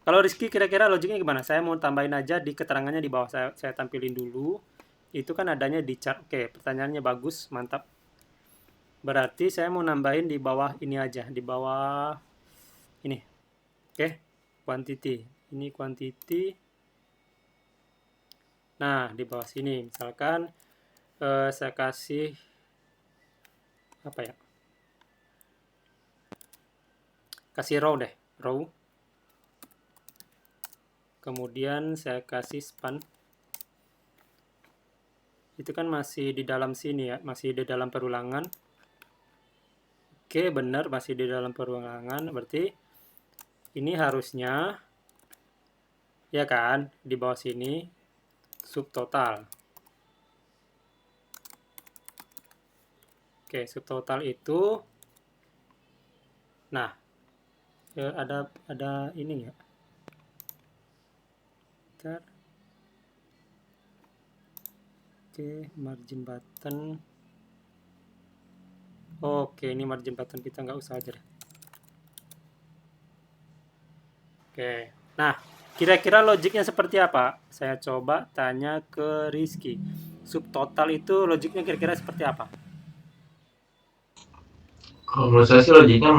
Kalau Rizky kira-kira logiknya gimana? Saya mau tambahin aja di keterangannya di bawah. Saya tampilin dulu. Itu kan adanya di chart. Oke, pertanyaannya bagus, mantap. Berarti saya mau nambahin di bawah ini aja. Di bawah ini. Oke, quantity. Ini quantity. Nah, di bawah sini misalkan saya kasih apa ya? Kasih row deh, row. Kemudian saya kasih span. Itu kan masih di dalam sini ya, masih di dalam perulangan. Oke, benar masih di dalam perulangan. Berarti ini harusnya ya kan di bawah sini subtotal. Oke, subtotal itu Nah, ada ini nggak? Bentar. Oke, margin button. Oke, ini margin button kita nggak usah aja deh. Oke, nah kira-kira logiknya seperti apa? Saya coba tanya ke Rizky. Subtotal itu logiknya kira-kira seperti apa? Kalau menurut saya sih logiknya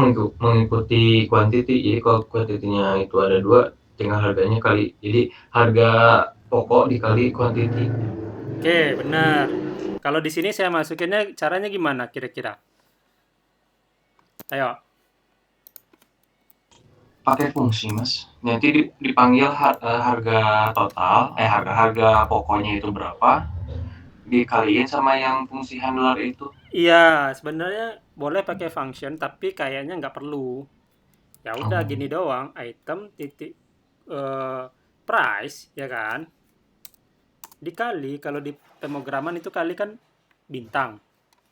mengikuti quantity. Jadi kalau quantity-nya itu ada 2, tinggal harganya kali. Jadi harga pokok dikali quantity. Oke, benar. Kalau di sini saya masukinnya caranya gimana kira-kira? Ayo. Pakai fungsi, Mas. Nanti dipanggil harga total, harga pokoknya itu berapa, dikaliin sama yang fungsi handler itu. Iya, sebenarnya boleh pakai function, tapi kayaknya nggak perlu. Ya udah Oh, gini doang, item titik price, ya kan? Dikali kalau di pemrograman itu kali kan bintang,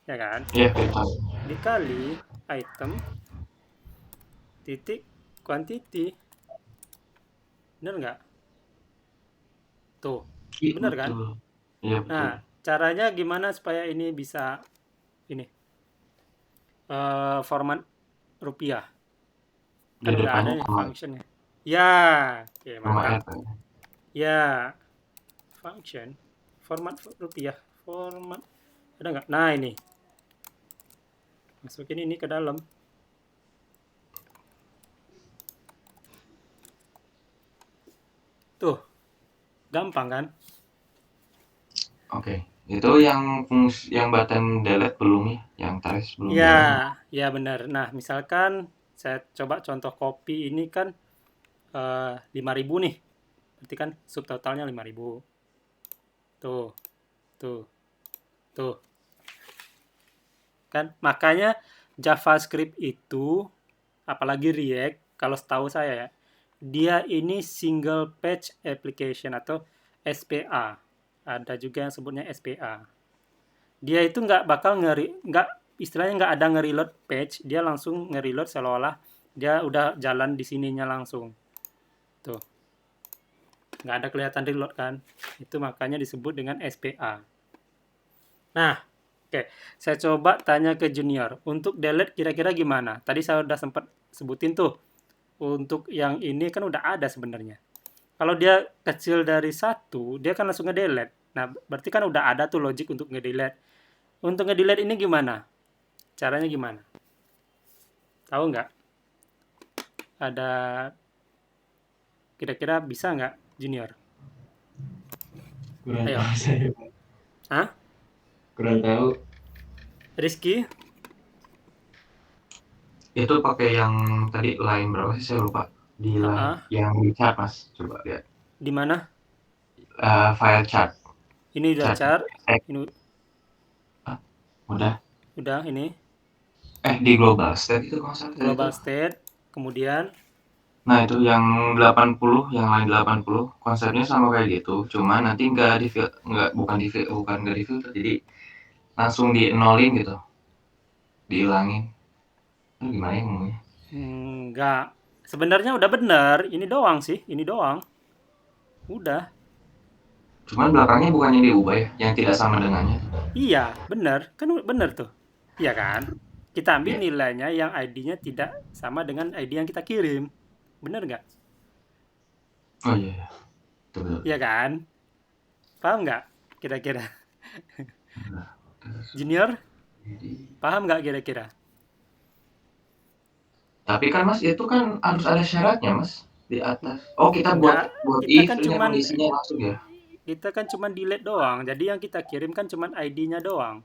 ya kan? iya betul. Dikali item titik quantity. Bener nggak? Tuh, Iya bener kan? betul. Iya betul. Nah, caranya gimana supaya ini bisa ini format rupiah? Di Kan udah ada depannya nih sama functionnya. Ya, oke sama mantap. R. Ya, function format rupiah, format ada nggak? Nah ini masukin ini ke dalam. Tuh, gampang kan? Oke. Itu yang fungsi yang button delete belum ya? Yang trace belum Ya, jalan. ya benar. Nah, misalkan saya coba contoh copy ini kan 5.000 nih. Berarti kan subtotalnya 5.000. Tuh, tuh, tuh. Kan makanya JavaScript itu apalagi React kalau setahu saya ya, dia ini single page application atau SPA. Ada juga yang sebutnya SPA. Dia itu nggak bakal nggak istilahnya nggak ada nge-reload page, dia langsung nge-reload seolah-olah dia udah jalan di sininya langsung. Tuh, nggak ada kelihatan reload kan? Itu makanya disebut dengan SPA. Nah, oke, saya coba tanya ke junior. Untuk delete kira-kira gimana? Tadi saya udah sempat sebutin tuh. Untuk yang ini kan udah ada sebenarnya. Kalau dia kecil dari 1, dia kan langsung nge-delete. Nah, berarti kan udah ada tuh logic untuk nge-delete. Untuk nge-delete ini gimana? Caranya gimana? Tahu nggak? Ada kira-kira bisa nggak, junior? Kurang Ayo. tahu saya, Pak. Hah? Kurang tahu. Rizky? Itu pakai yang tadi line berapa sih saya lupa. Di line Ah, yang di chart, Mas. Coba lihat. di mana? File chart. Ini udah Chart. chart. Ini Udah. udah ini Di global state itu kalau salah tadi itu. global state. Kemudian Nah, itu yang 80, yang lain 80, konsepnya sama kayak gitu. Cuma nanti nggak di filter, jadi langsung di nolin gitu, dihilangin. Itu gimana ya ngomongnya? nggak. Sebenarnya udah bener. Ini doang sih. Ini doang. Udah. Cuman belakangnya bukannya diubah ya, yang tidak sama dengannya. Iya, bener. Kan bener tuh. Iya kan? Kita ambil Ya. nilainya yang ID-nya tidak sama dengan ID yang kita kirim. Bener nggak? Oh iya, iya. Betul, betul. Iya kan? Paham nggak? Kira-kira. Benar. Terus, Junior, jadi- paham nggak kira-kira? Tapi kan Mas, itu kan harus ada syaratnya Mas, di atas. Oh kita buat Nggak. buat Kita if kan ini cuman isinya langsung ya? kita kan cuman delete doang. Jadi yang kita kirim kan cuman ID-nya doang.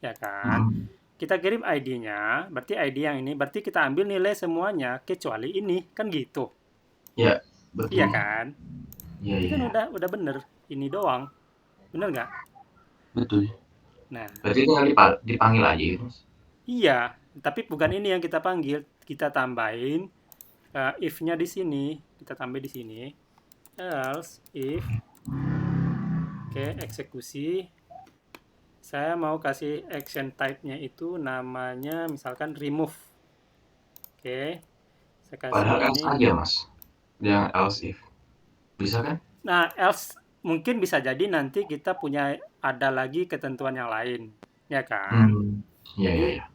Ya kan? Hmm. Kita kirim ID-nya, berarti ID yang ini, berarti kita ambil nilai semuanya kecuali ini, kan gitu. Ya, Iya betul. kan? Iya, Berarti iya, kan iya. udah bener. Ini doang. Bener nggak? Betul. Nah, Berarti tinggal dipanggil aja gitu Mas. iya. Tapi bukan ini yang kita panggil. Kita tambahin if-nya di sini. Kita tambah di sini. Else if. Oke, eksekusi. Saya mau kasih action type-nya itu namanya misalkan remove. Oke, saya kasih Padahal else ini. aja mas, yang else if bisa kan? Nah, else mungkin bisa jadi nanti kita punya ada lagi ketentuan yang lain, ya kan? Iya iya Jadi iya.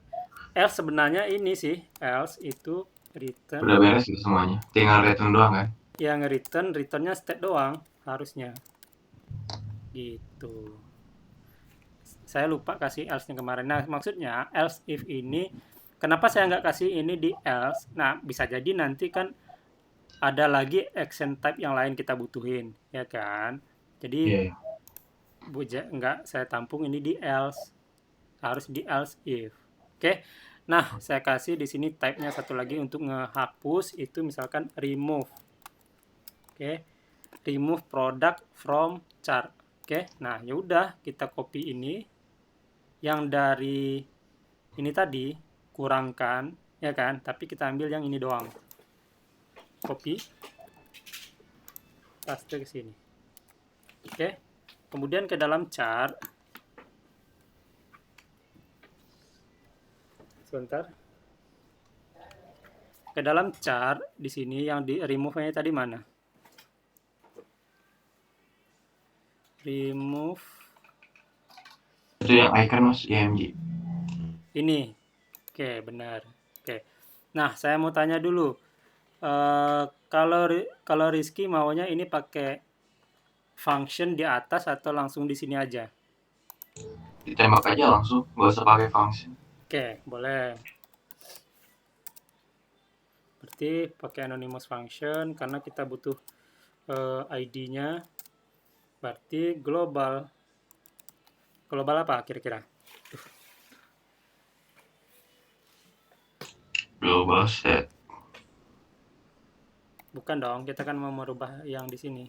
else sebenarnya ini sih, else itu return Udah beres gitu semuanya. Tinggal return doang kan? yang returnnya state doang harusnya gitu. Saya lupa kasih else-nya kemarin. Nah, maksudnya else if ini kenapa saya nggak kasih ini di else? Nah, bisa jadi nanti kan ada lagi action type yang lain kita butuhin, ya kan? Jadi Iya iya. nggak saya tampung ini di else, harus di else if. Oke. Nah, saya kasih di sini type-nya satu lagi untuk ngehapus itu misalkan remove. Oke. Remove product from chart. Oke. Nah, ya udah kita copy ini yang dari ini tadi kurangkan, ya kan? Tapi kita ambil yang ini doang. Copy, paste ke sini. Oke. Kemudian ke dalam chart. Sebentar. Ke dalam chart di sini yang di remove-nya tadi mana? Remove Itu yang icon mas, IMG. ini. Oke, benar. Oke. Nah, saya mau tanya dulu. Kalau Rizky maunya ini pakai function di atas atau langsung di sini aja? Ditembak aja langsung, nggak usah pakai function. Oke, boleh. Berarti pakai anonymous function karena kita butuh ID-nya. Berarti global. Global apa kira-kira? Global set. Bukan dong, kita kan mau merubah yang di sini.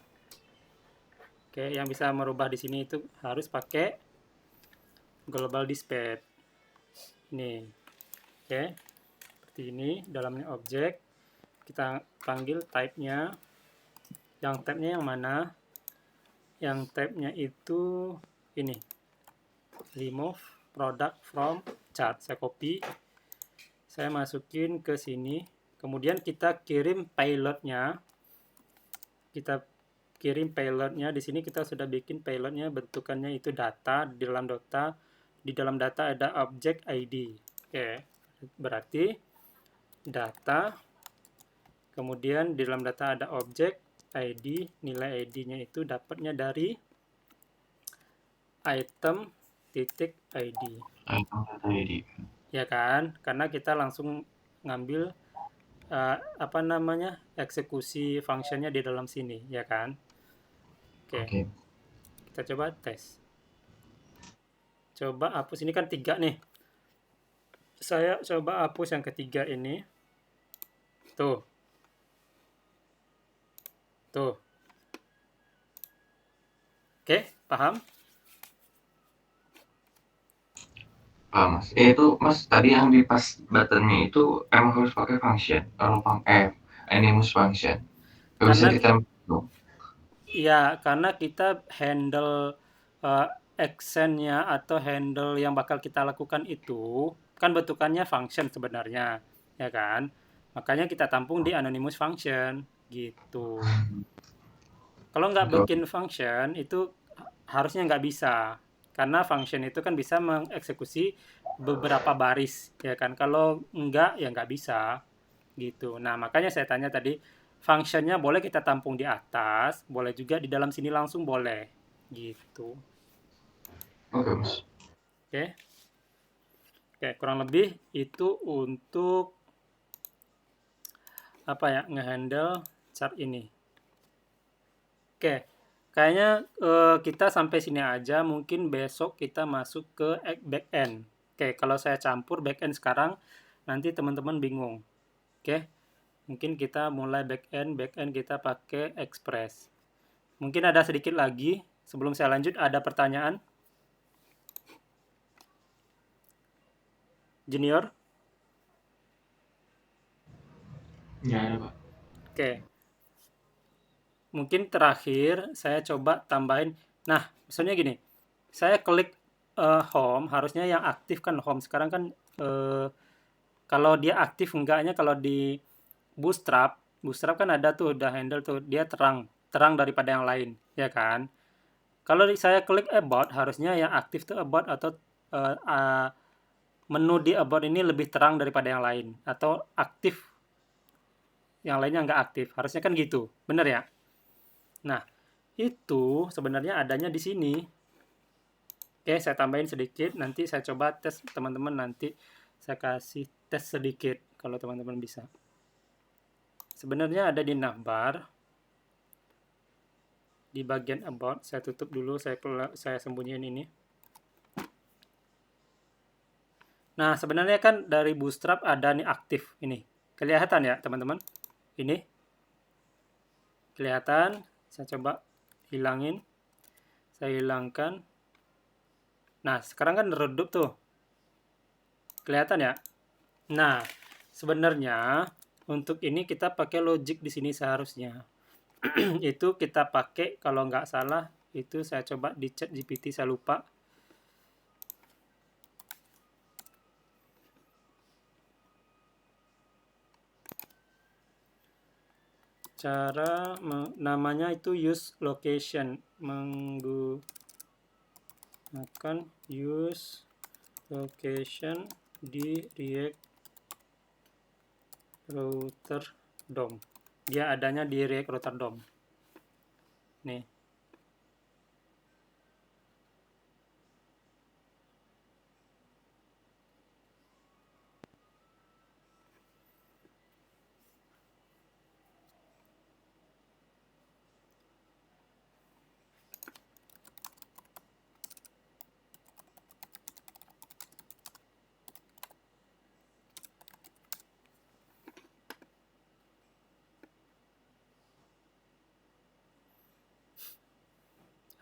Oke, yang bisa merubah di sini itu harus pakai global dispatch. Ini. Oke. Seperti ini, dalamnya objek. Kita panggil type-nya. Yang type-nya yang mana? Yang type-nya itu ini. Remove product from chart. Saya copy. Saya masukin ke sini. Kemudian kita kirim payload-nya. Kita kirim payload-nya. Di sini kita sudah bikin payload-nya, bentukannya itu data. Di dalam data ada objek ID. Oke. Berarti data, kemudian di dalam data ada objek ID, nilai ID-nya itu dapatnya dari item titik ID. Icon data ID. Ya kan? Karena kita langsung ngambil apa namanya, eksekusi functionnya di dalam sini, ya kan? Oke. Oke. Kita coba tes. Coba hapus, ini kan 3 nih. Saya coba hapus yang ketiga ini. Tuh. Tuh. Oke, paham? Paham mas. Itu mas tadi yang di pas buttonnya itu emang harus pakai function. Kalau anonymous function. Gak bisa Karena ditembak. ya, karena kita handle actionnya atau handle yang bakal kita lakukan itu kan bentukannya function sebenarnya, ya kan? Makanya kita tampung di anonymous function gitu. Kalau nggak Betul. bikin function itu harusnya nggak bisa, karena function itu kan bisa mengeksekusi beberapa baris, ya kan? Kalau nggak ya nggak bisa gitu. Nah, makanya saya tanya tadi, functionnya boleh kita tampung di atas, boleh juga di dalam sini langsung boleh gitu. Oke mas. Oke. Oke, kurang lebih itu untuk apa ya, ngehandle chart ini. Oke, kayaknya kita sampai sini aja. Mungkin besok kita masuk ke backend. Oke, kalau saya campur backend sekarang, nanti teman-teman bingung. Oke, mungkin kita mulai backend kita pakai Express. Mungkin ada sedikit lagi. Sebelum saya lanjut, ada pertanyaan? Junior? Nggak ada pak. Oke. Mungkin terakhir saya coba tambahin. Nah, misalnya gini. Saya klik home, harusnya yang aktif kan home. Sekarang kan kalau dia aktif enggaknya. Kalau di Bootstrap kan ada tuh udah handle tuh, dia terang daripada yang lain, ya kan? Kalau saya klik about, harusnya yang aktif tuh about atau menu di about ini lebih terang daripada yang lain, atau aktif, yang lainnya nggak aktif. Harusnya kan gitu, bener ya? Nah, itu sebenarnya adanya di sini. Oke, saya tambahin sedikit. Nanti saya coba tes teman-teman. Nanti saya kasih tes sedikit kalau teman-teman bisa. Sebenarnya ada di navbar. Di bagian about, saya tutup dulu. Saya sembunyiin ini. Nah, sebenarnya kan dari Bootstrap ada nih aktif ini. Kelihatan ya, teman-teman? Ini. Kelihatan. Saya coba hilangin. Saya hilangkan. Nah, sekarang kan redup tuh. Kelihatan ya? Nah, sebenarnya untuk ini kita pakai logic di sini seharusnya. Itu kita pakai, kalau nggak salah, itu saya coba di ChatGPT, saya lupa. Cara namanya itu use location, menggunakan use location di React Router DOM. Dia adanya di React Router DOM. Nih.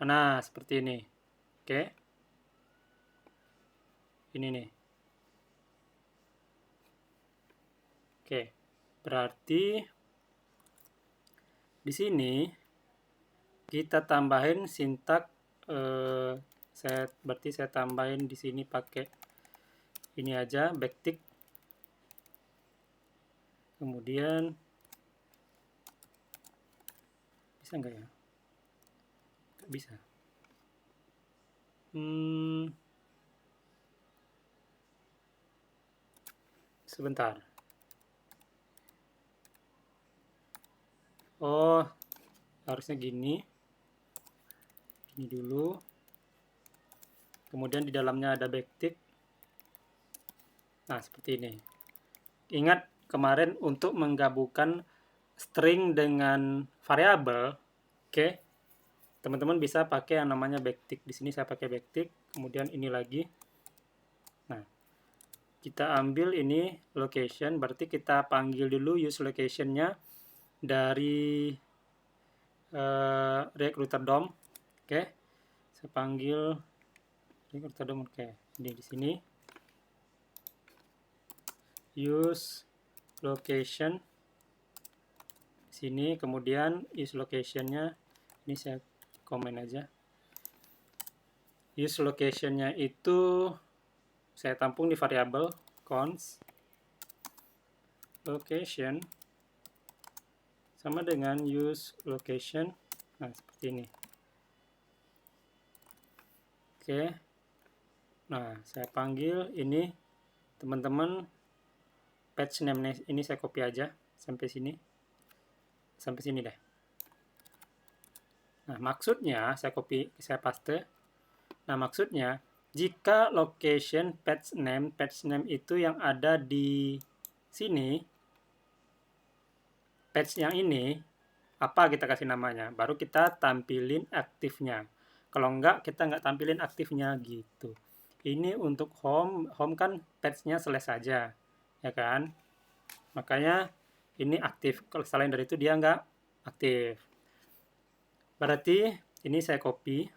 Nah, seperti ini. Oke. Ini nih. Oke. Berarti di sini kita tambahin sintak, berarti saya tambahin di sini pakai ini aja, backtick. Kemudian bisa nggak ya? Nggak bisa. Sebentar. Oh, harusnya gini. Ini dulu. Kemudian di dalamnya ada backtick. Nah, seperti ini. Ingat kemarin untuk menggabungkan string dengan variabel, oke, teman-teman bisa pakai yang namanya backtick. Di sini saya pakai backtick, kemudian ini lagi. Nah, kita ambil ini location, berarti kita panggil dulu use location-nya dari React Router DOM. Oke, saya panggil React Router DOM. Oke, ini di sini use location sini, kemudian use location-nya ini saya komen aja. Use location-nya itu saya tampung di variabel const location sama dengan use location. Nah, seperti ini. Oke. Nah, saya panggil ini, teman-teman, page name ini saya copy aja sampai sini. Sampai sini deh. Nah, maksudnya saya paste. Nah, maksudnya jika location page name itu yang ada di sini, page yang ini, apa kita kasih namanya? Baru kita tampilin aktifnya. Kalau enggak, kita nggak tampilin aktifnya gitu. Ini untuk home kan page-nya selesai saja, ya kan? Makanya ini aktif. Kalau selain dari itu dia nggak aktif. Berarti ini saya copy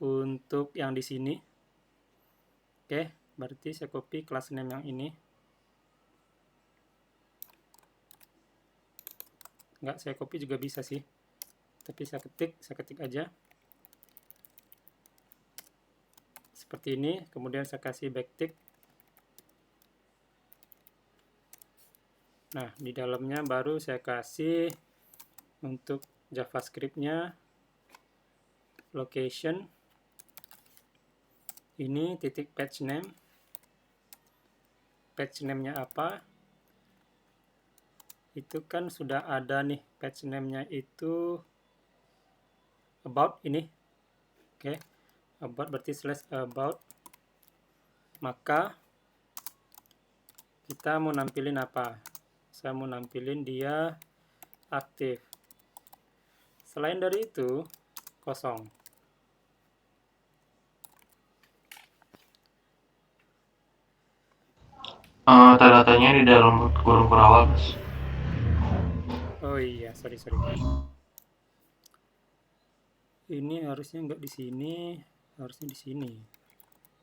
untuk yang di sini. Oke, berarti saya copy class name yang ini. Nggak saya copy juga bisa sih. Tapi saya ketik aja. Seperti ini, kemudian saya kasih backtick. Nah, di dalamnya baru saya kasih untuk JavaScript-nya location. Ini titik page name. Page name-nya apa? Itu kan sudah ada nih, page name-nya itu about ini. Oke, about berarti slash about. Maka kita mau nampilin apa? Saya mau nampilin dia aktif. Selain dari itu, kosong. Tanda-tandanya di dalam kurung kurawal, Mas. Oh iya, sorry. Ini harusnya nggak di sini, harusnya di sini.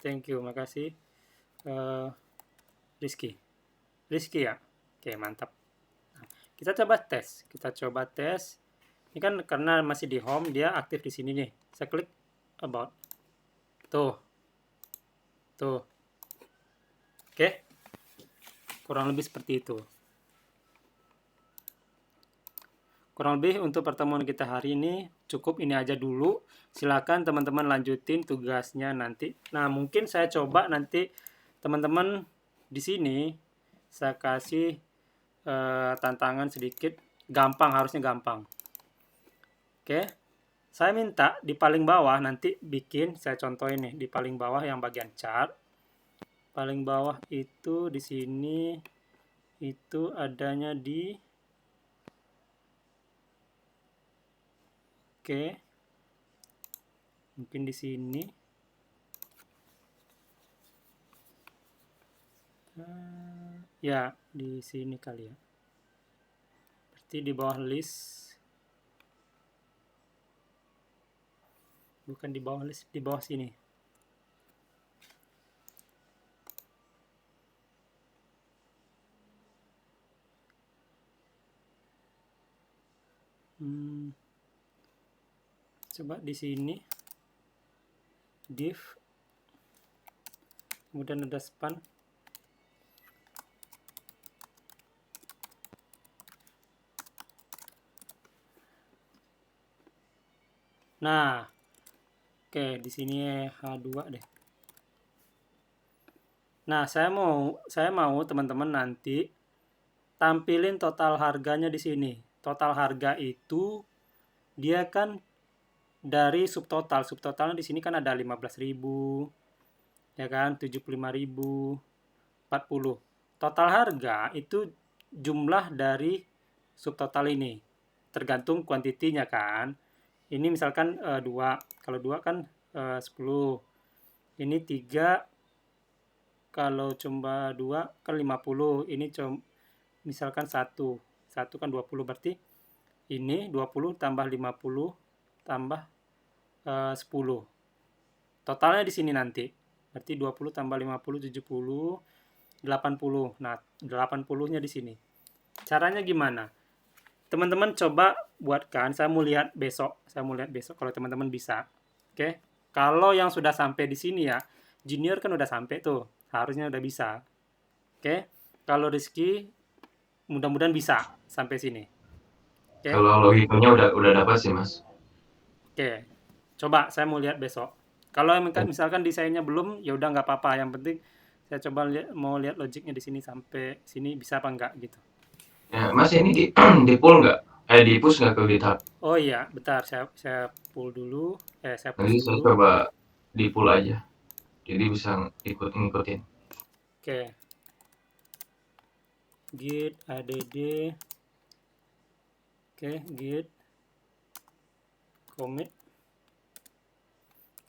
Thank you, makasih. Rizky ya. Oke, mantap. Nah, kita coba tes. Ini kan karena masih di home, dia aktif di sini nih. Saya klik about. Tuh. Oke. Kurang lebih seperti itu. Kurang lebih untuk pertemuan kita hari ini cukup ini aja dulu. Silakan teman-teman lanjutin tugasnya nanti. Nah, mungkin saya coba nanti teman-teman di sini saya kasih tantangan sedikit. Harusnya gampang. Oke. Saya minta di paling bawah nanti bikin, saya contohin nih di paling bawah yang bagian chart. Paling bawah itu di sini itu adanya di Oke. Mungkin di sini. Ya, di sini kali ya. Berarti di bawah list. Bukan di bawah list, di bawah sini. Coba di sini. Div. Kemudian ada span. Nah, oke, di sini H2 deh. Nah, saya mau teman-teman nanti tampilin total harganya di sini. Total harga itu dia kan dari subtotal. Subtotalnya di sini kan ada 15.000, ya kan, 75.000, 40. Total harga itu jumlah dari subtotal ini. Tergantung kuantitinya kan. Ini misalkan 2. Kalau 2 kan 10. Ini 3. Kalau cuma 2 kan 50. Ini misalkan 1. 1 kan 20, berarti ini 20 tambah 50 tambah 10. Totalnya di sini nanti. Berarti 20 tambah 50, 70, 80. Nah, 80-nya di sini. Caranya gimana? Teman-teman coba buatkan. Saya mau lihat besok kalau teman-teman bisa. Oke. Kalau yang sudah sampai di sini ya, junior kan udah sampai tuh. Harusnya udah bisa. Oke. Kalau Rizky mudah-mudahan bisa sampai sini. Oke. Kalau logikanya udah dapat sih, Mas. Oke. Coba saya mau lihat besok. Kalau misalkan desainnya belum, ya udah nggak apa-apa. Yang penting saya coba mau lihat logiknya di sini sampai sini bisa apa enggak gitu. Ya, Mas ini di pull nggak? Di push nggak ke GitHub? Oh iya, bentar saya pull dulu. Saya push Nanti saya dulu. coba di pull aja. Jadi bisa ngikutin. Oke. Git add. Oke, git commit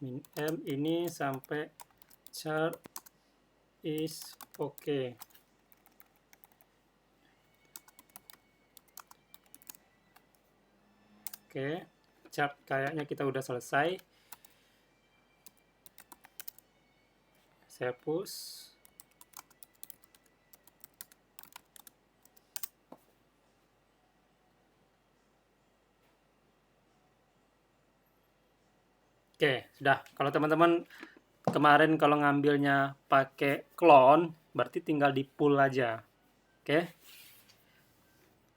min m ini sampai chart is okay. Oke, chart kayaknya kita udah selesai. Saya push. Oke, sudah. Kalau teman-teman kemarin kalau ngambilnya pakai clone, berarti tinggal di pull aja. Oke.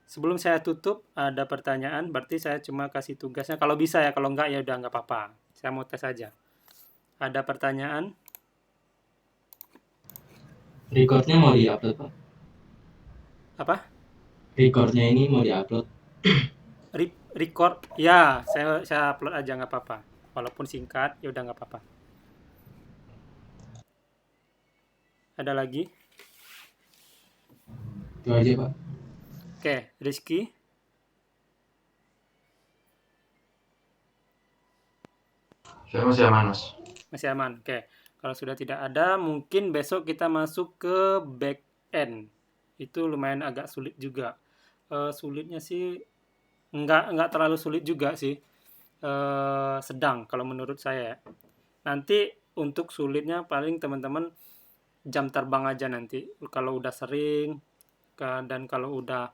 Sebelum saya tutup, ada pertanyaan, berarti saya cuma kasih tugasnya. Kalau bisa ya, kalau enggak ya udah nggak apa-apa. Saya mau tes aja. Ada pertanyaan? Recordnya mau di-upload, Pak? Apa? Recordnya ini mau di-upload. Record? Ya, saya upload aja nggak apa-apa. Walaupun singkat, ya udah nggak apa-apa. Ada lagi? Itu aja, Pak. Oke, Rizky. Saya masih aman, Mas. Masih aman. Oke. Kalau sudah tidak ada, mungkin besok kita masuk ke back end. Itu lumayan agak sulit juga. Sulitnya sih nggak terlalu sulit juga sih. Sedang kalau menurut saya. Nanti untuk sulitnya paling teman-teman jam terbang aja nanti. Kalau udah sering dan kalau udah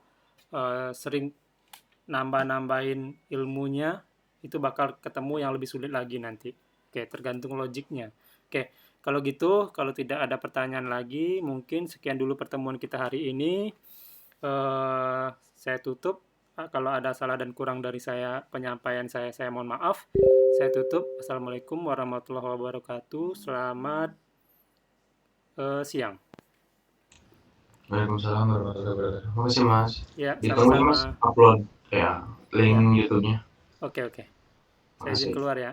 sering nambah-nambahin ilmunya, itu bakal ketemu yang lebih sulit lagi nanti. Oke, tergantung logiknya. Oke, kalau gitu, kalau tidak ada pertanyaan lagi, mungkin sekian dulu pertemuan kita hari ini. Saya tutup. Kalau ada salah dan kurang dari penyampaian saya mohon maaf. Saya tutup. Assalamualaikum warahmatullahi wabarakatuh. Selamat siang. Waalaikumsalam warahmatullahi wabarakatuh. Makasih, Mas. Ya, Ditunggu, sama-sama. Mas, upload ya link Ya. YouTube-nya. Oke. Saya izin Makasih. keluar ya.